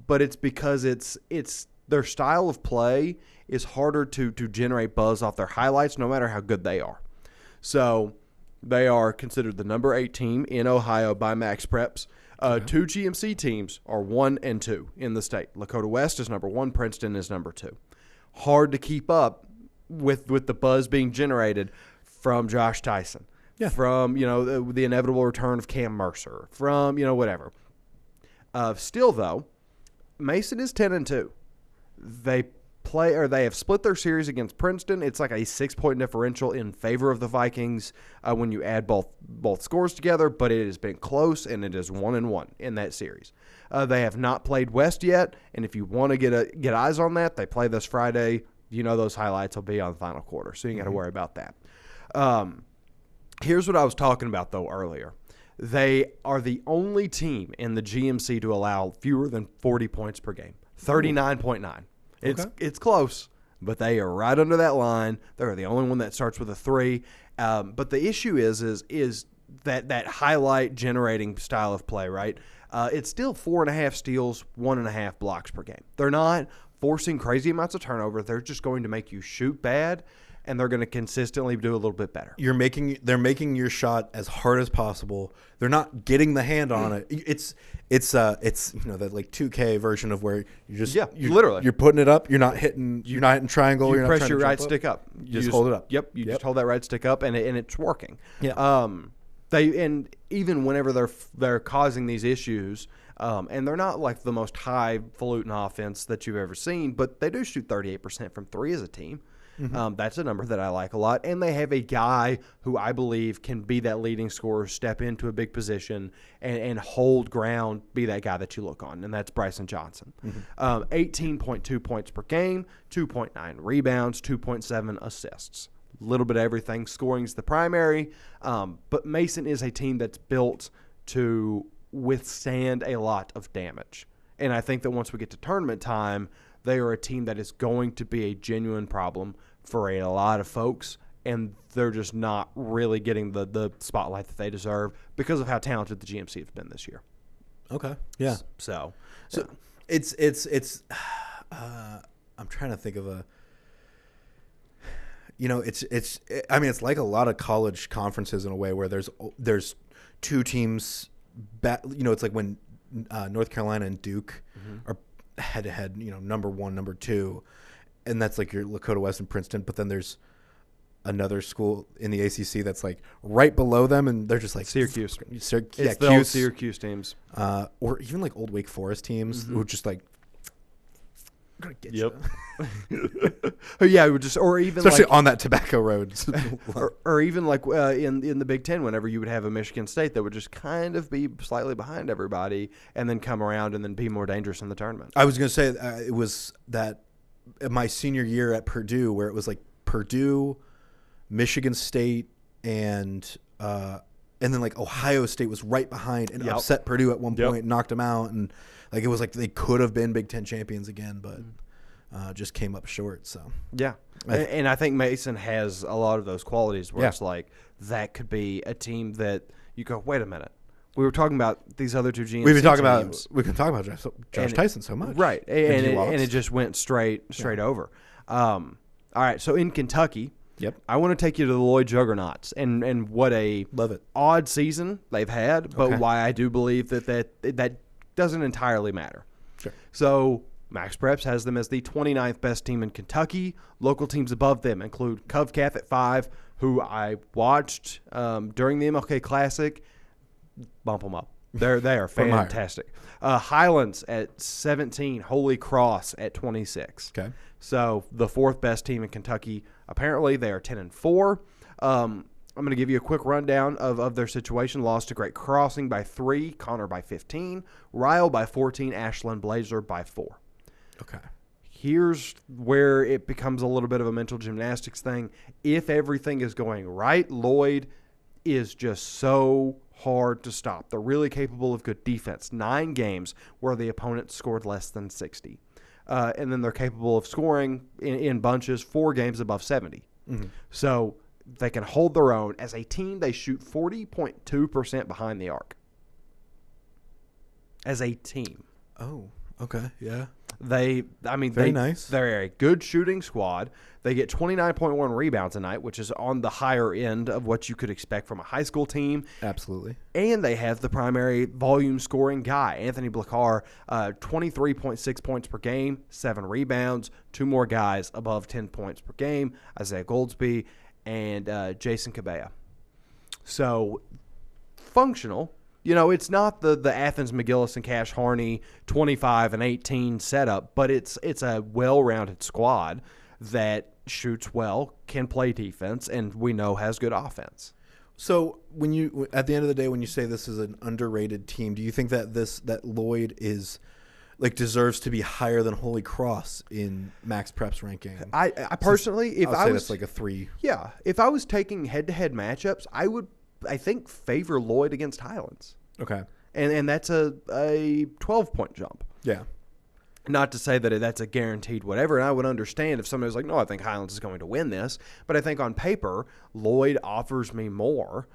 but it's because it's their style of play is harder to generate buzz off their highlights, no matter how good they are. So they are considered the number 8 team in Ohio by Max Preps. 2 GMC teams are 1 and 2 in the state. Lakota West is number 1. Princeton is number 2. Hard to keep up with the buzz being generated from Josh Tyson, from the inevitable return of Cam Mercer, from whatever. Still though, Mason is 10 and 2. They have split their series against Princeton. It's like a 6-point differential in favor of the Vikings when you add both scores together, but it has been close, and it is 1-1 in that series. They have not played West yet, and if you want to get eyes on that, they play this Friday. Those highlights will be on the final quarter, so you got to worry about that. Here's what I was talking about, though, earlier. They are the only team in the GMC to allow fewer than 40 points per game, 39.9. It's close, but they are right under that line. They're the only one that starts with a 3. But the issue is that highlight generating style of play, right? It's still 4.5 steals, 1.5 blocks per game. They're not forcing crazy amounts of turnover. They're just going to make you shoot bad, and they're going to consistently do a little bit better. They're making your shot as hard as possible. They're not getting the hand on it. It's that like 2K version of where literally you're putting it up. You're not hitting triangle. You press your right stick up. You just hold it up. Yep. You just hold that right stick up, and it's working. Yeah. Even whenever they're causing these issues, And they're not like the most highfalutin offense that you've ever seen, but they do shoot 38% from three as a team. That's a number that I like a lot. And they have a guy who I believe can be that leading scorer, step into a big position, and hold ground, be that guy that you look on, and that's Bryson Johnson. 18.2 points per game, 2.9 rebounds, 2.7 assists. A little bit of everything. Scoring's the primary, but Mason is a team that's built to withstand a lot of damage. And I think that once we get to tournament time, they are a team that is going to be a genuine problem for a lot of folks, and they're just not really getting the spotlight that they deserve because of how talented the GMC have been this year. Okay. Yeah. So it's I'm trying to think of a, I mean, it's like a lot of college conferences in a way where there's two teams it's like when North Carolina and Duke are head to head, number one, number two, and that's like your Lakota West and Princeton, but then there's another school in the ACC that's like right below them, and they're just like Syracuse. It's the old Syracuse teams, or even like old Wake Forest teams who just like, I'm gonna get you. Yeah, we just, or even especially like, on that Tobacco Road, or even like in the Big Ten, whenever you would have a Michigan State that would just kind of be slightly behind everybody, and then come around and then be more dangerous in the tournament. I was gonna say it was that my senior year at Purdue, where it was like Purdue, Michigan State, and then like Ohio State was right behind and upset Purdue at one point, and knocked them out, and like it was like they could have been Big Ten champions again, but just came up short. So yeah, and I think Mason has a lot of those qualities where it's like that could be a team that you go, wait a minute, we were talking about these other two GMC we've been talking teams. We've been talking about Josh Tyson so much, right? And it just went straight over. All right, so in Kentucky. Yep. I want to take you to the Lloyd Juggernauts and what a odd season they've had, but why I do believe that doesn't entirely matter. Sure. So Max Preps has them as the 29th best team in Kentucky. Local teams above them include CovCath at 5, who I watched during the MLK Classic. Bump them up. They are fantastic. Highlands at 17, Holy Cross at 26. Okay. So the 4th best team in Kentucky. Apparently they are 10-4. I'm going to give you a quick rundown of their situation. Lost to Great Crossing by 3, Connor by 15, Ryle by 14, Ashland Blazer by 4. Okay. Here's where it becomes a little bit of a mental gymnastics thing. If everything is going right, Lloyd is just so hard to stop. They're really capable of good defense. 9 games where the opponent scored less than 60. And then they're capable of scoring in bunches 4 games above 70. So they can hold their own. As a team, they shoot 40.2% behind the arc. As a team. Oh, okay. Yeah. Very nice. They're a good shooting squad. They get 29.1 rebounds a night, which is on the higher end of what you could expect from a high school team. Absolutely. And they have the primary volume scoring guy, Anthony Blacar, 23.6 points per game, 7 rebounds, 2 more guys above 10 points per game, Isaiah Goldsby and Jason Cabea. So functional. It's not the Athens, McGillis, and Cash Harney 25 and 18 setup, but it's a well-rounded squad that shoots well, can play defense, and we know has good offense. So when you, at the end of the day, when you say this is an underrated team, do you think that Lloyd is deserves to be higher than Holy Cross in Max Preps ranking? I personally, if I was that's like a 3. Yeah, if I was taking head-to-head matchups, I think favor Lloyd against Highlands. Okay. And that's a 12-point jump. Yeah. Not to say that that's a guaranteed whatever, and I would understand if somebody was like, no, I think Highlands is going to win this, but I think on paper, Lloyd offers me more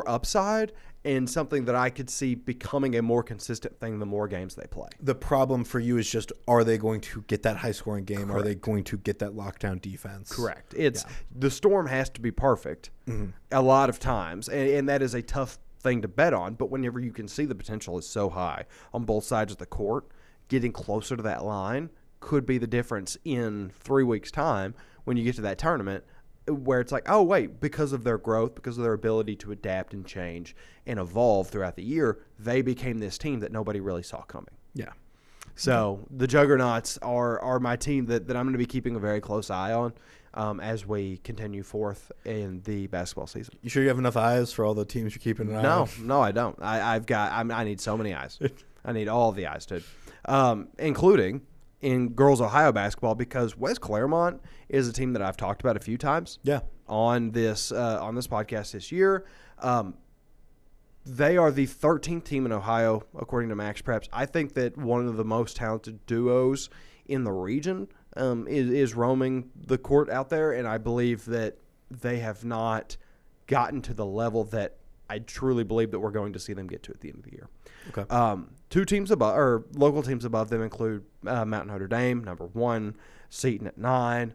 upside and something that I could see becoming a more consistent thing the more games they play. The problem for you is just, are they going to get that high-scoring game? Correct. Are they going to get that lockdown defense? Correct. The storm has to be perfect a lot of times, and that is a tough thing to bet on, but whenever you can see the potential is so high on both sides of the court, getting closer to that line could be the difference in 3 weeks' time when you get to that tournament where it's like, oh, wait, because of their growth, because of their ability to adapt and change and evolve throughout the year, they became this team that nobody really saw coming. Yeah. So the Juggernauts are my team that I'm going to be keeping a very close eye on as we continue forth in the basketball season. You sure you have enough eyes for all the teams you're keeping an eye on? No, I don't. I need so many eyes. I need all of the eyes, dude, including in girls Ohio basketball, because West Claremont is a team that I've talked about a few times. Yeah. On this podcast this year. They are the 13th team in Ohio, according to Max Preps. I think that one of the most talented duos in the region is roaming the court out there, and I believe that they have not gotten to the level that I truly believe that we're going to see them get to at the end of the year. Okay. Two teams above, or local teams above them include Mount Notre Dame, number 1, Seton at 9,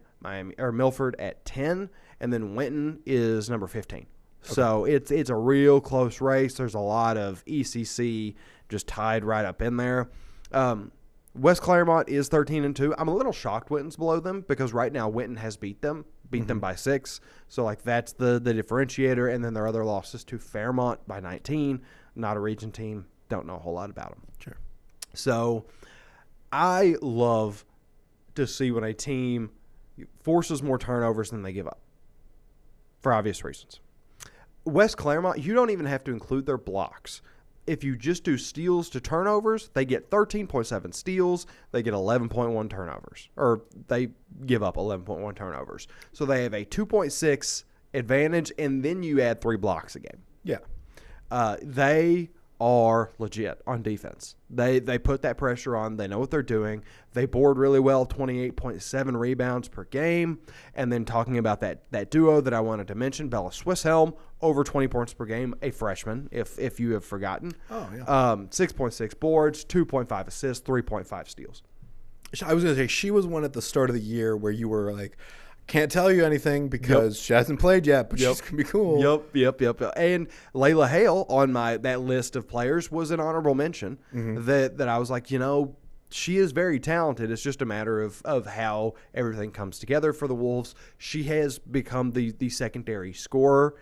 Milford at 10, and then Winton is number 15. Okay. So it's a real close race. There's a lot of ECC just tied right up in there. West Claremont is 13-2. I'm a little shocked Winton's below them because right now Winton has beat them by 6. So like that's the differentiator. And then their other losses to Fairmont by 19. Not a region team. Don't know a whole lot about them. Sure. So I love to see when a team forces more turnovers than they give up for obvious reasons. West Claremont, you don't even have to include their blocks. If you just do steals to turnovers, they get 13.7 steals. They get 11.1 turnovers. Or they give up 11.1 turnovers. So they have a 2.6 advantage, and then you add 3 blocks a game. Yeah. They are legit on defense. They put that pressure on. They know what they're doing. They board really well, 28.7 rebounds per game. And then talking about that duo that I wanted to mention, Bella Swisshelm, over 20 points per game, a freshman, if you have forgotten. Oh, yeah. 6.6 boards, 2.5 assists, 3.5 steals. I was going to say, she was one at the start of the year where you were like, can't tell you anything because she hasn't played yet, but she's going to be cool. Yep. And Layla Hale on that list of players was an honorable mention that I was like, she is very talented. It's just a matter of how everything comes together for the Wolves. She has become the secondary scorer,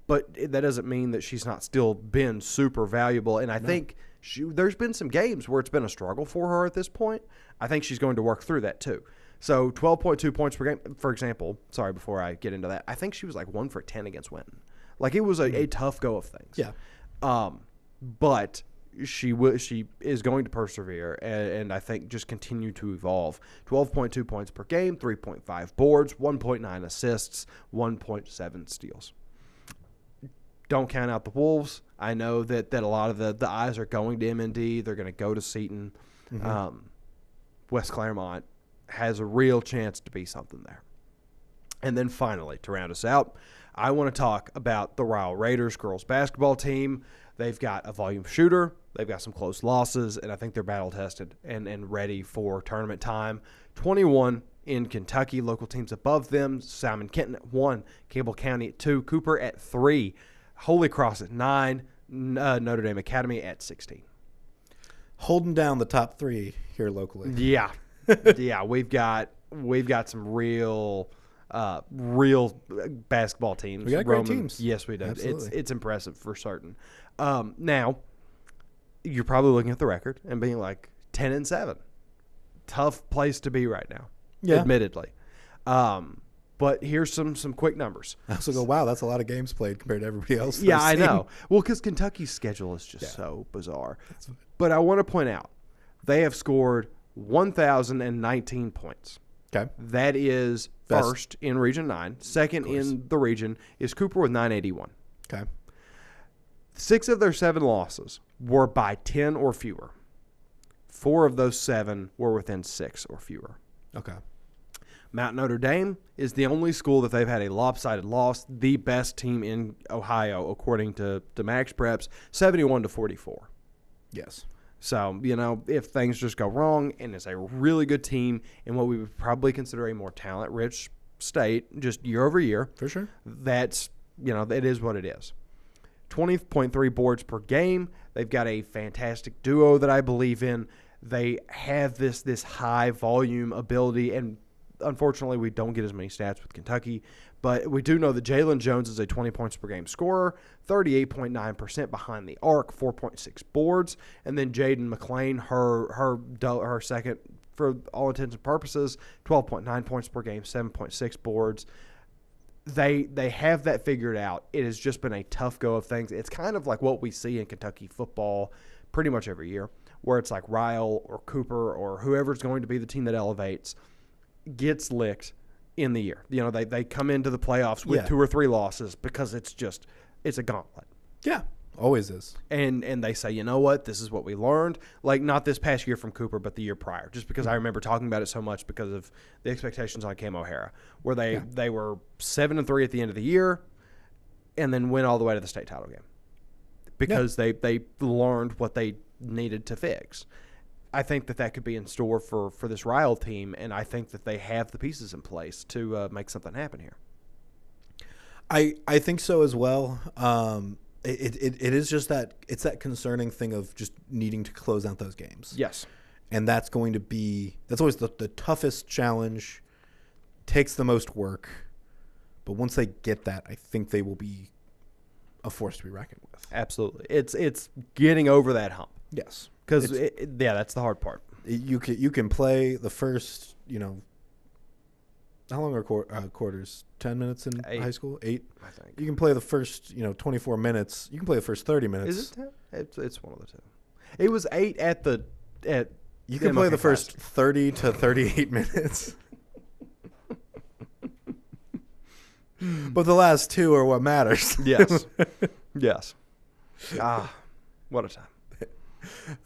but that doesn't mean that she's not still been super valuable. And I think there's been some games where it's been a struggle for her at this point. I think she's going to work through that too. So 12.2 points per game, for example. Sorry, before I get into that, I think she was like 1 for 10 against Winton. Like it was a tough go of things. Yeah. But she is going to persevere and I think just continue to evolve. 12.2 points per game, 3.5 boards, 1.9 assists, 1.7 steals. Don't count out the Wolves. I know that a lot of the eyes are going to MND. They're going to go to Seton. West Claremont has a real chance to be something there. And then finally, to round us out, I want to talk about the Ryle Raiders girls basketball team. They've got a volume shooter. They've got some close losses, and I think they're battle-tested and ready for tournament time. 21 in Kentucky. Local teams above them, Simon Kenton at 1, Cable County at 2, Cooper at 3, Holy Cross at 9, Notre Dame Academy at 16. Holding down the top 3 here locally. Yeah. Yeah, we've got some real basketball teams. We got great teams. Yes, we do. Absolutely. It's impressive for certain. Now, you're probably looking at the record and being like 10-7. Tough place to be right now. Yeah. Admittedly. But here's some quick numbers. I also go, wow, that's a lot of games played compared to everybody else. Yeah, I know. Well, because Kentucky's schedule is just so bizarre. But I want to point out, they have scored 1,019 points. Okay. That is first in Region 9. Second in the region is Cooper with 981. Okay. 6 of their 7 losses were by 10 or fewer. 4 of those 7 were within 6 or fewer. Okay. Mount Notre Dame is the only school that they've had a lopsided loss. The best team in Ohio, according to Max Preps, 71-44. Yes. So, if things just go wrong and it's a really good team in what we would probably consider a more talent-rich state, just year over year. For sure. That's, it is what it is. 20.3 boards per game. They've got a fantastic duo that I believe in. They have this high volume ability and unfortunately, we don't get as many stats with Kentucky, but we do know that Jalen Jones is a 20 points per game scorer, 38.9% behind the arc, 4.6 boards, and then Jaden McClain, her second, for all intents and purposes, 12.9 points per game, 7.6 boards. They have that figured out. It has just been a tough go of things. It's kind of like what we see in Kentucky football pretty much every year, where it's like Ryle or Cooper or whoever's going to be the team that elevates gets licked in the year. You know, they come into the playoffs with 2 or 3 losses because it's a gauntlet. Yeah, always is. And they say, you know what, this is what we learned. Like, not this past year from Cooper, but the year prior, just because I remember talking about it so much because of the expectations on Cam O'Hara, where they were 7-3 at the end of the year and then went all the way to the state title game because they learned what they needed to fix. I think that could be in store for this Ryle team, and I think that they have the pieces in place to make something happen here. I think so as well. It is just that it's that concerning thing of just needing to close out those games. Yes. And that's always the toughest challenge, takes the most work. But once they get that, I think they will be a force to be reckoned with. Absolutely. It's getting over that hump. Yes. Because, that's the hard part. You can play the first, how long are quarters? 10 minutes in 8. high school? 8? I think. You can play the first, 24 minutes. You can play the first 30 minutes. Is it 10? It's one of the two. It was 8 at you can play the first 30 to 38 minutes. But the last 2 are what matters. Yes. Yes. What a time.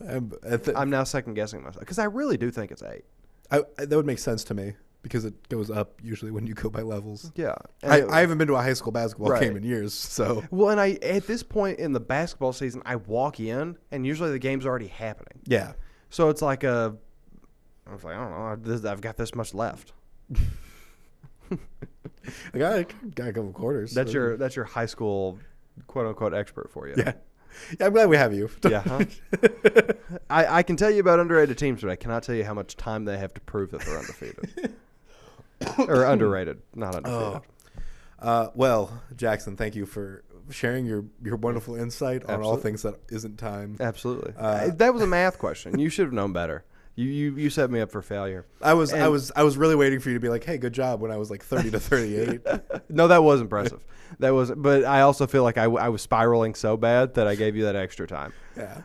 I'm now second guessing myself because I really do think it's 8. That would make sense to me because it goes up usually when you go by levels. Yeah. I haven't been to a high school basketball game in years, so. Well, and at this point in the basketball season, I walk in and usually the game's already happening. Yeah. So it's like I was like, I don't know, I've got this much left. I got a couple quarters. That's your high school quote unquote expert for you. Yeah. Yeah, I'm glad we have you. Yeah, huh? I can tell you about underrated teams, but I cannot tell you how much time they have to prove that they're undefeated. Or underrated, not undefeated. Well, Jackson, thank you for sharing your wonderful insight on all things that isn't time. Absolutely. That was a math question. You should have known better. You set me up for failure. I was really waiting for you to be like, "Hey, good job," when I was like 30 to 38. No, that was impressive. But I also feel like I was spiraling so bad that I gave you that extra time. Yeah.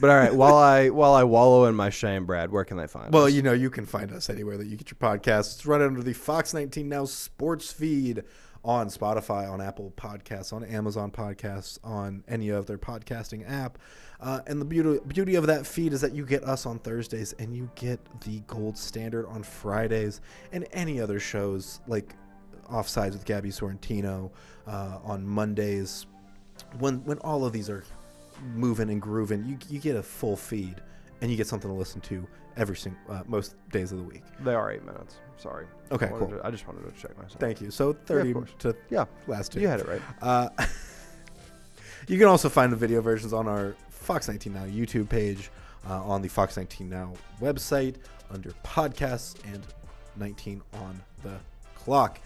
But all right, while I wallow in my shame, Brad, where can they find us? Well, you can find us anywhere that you get your podcasts. It's run under the FOX19 NOW sports feed on Spotify, on Apple Podcasts, on Amazon Podcasts, on any other podcasting app. And the beauty of that feed is that you get us on Thursdays and you get the Gold Standard on Fridays and any other shows like Offsides with Gabby Sorrentino on Mondays. When all of these are moving and grooving, you get a full feed and you get something to listen to every most days of the week. They are 8 minutes. Sorry. Okay, cool. I just wanted to check myself. Thank you. So 30 to last 2. You had it right. You can also find the video versions on our Fox19 Now YouTube page, on the Fox19 Now website, under podcasts, and 19 on the clock.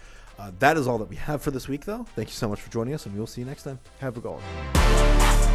That is all that we have for this week, though. Thank you so much for joining us, and we will see you next time. Have a good one.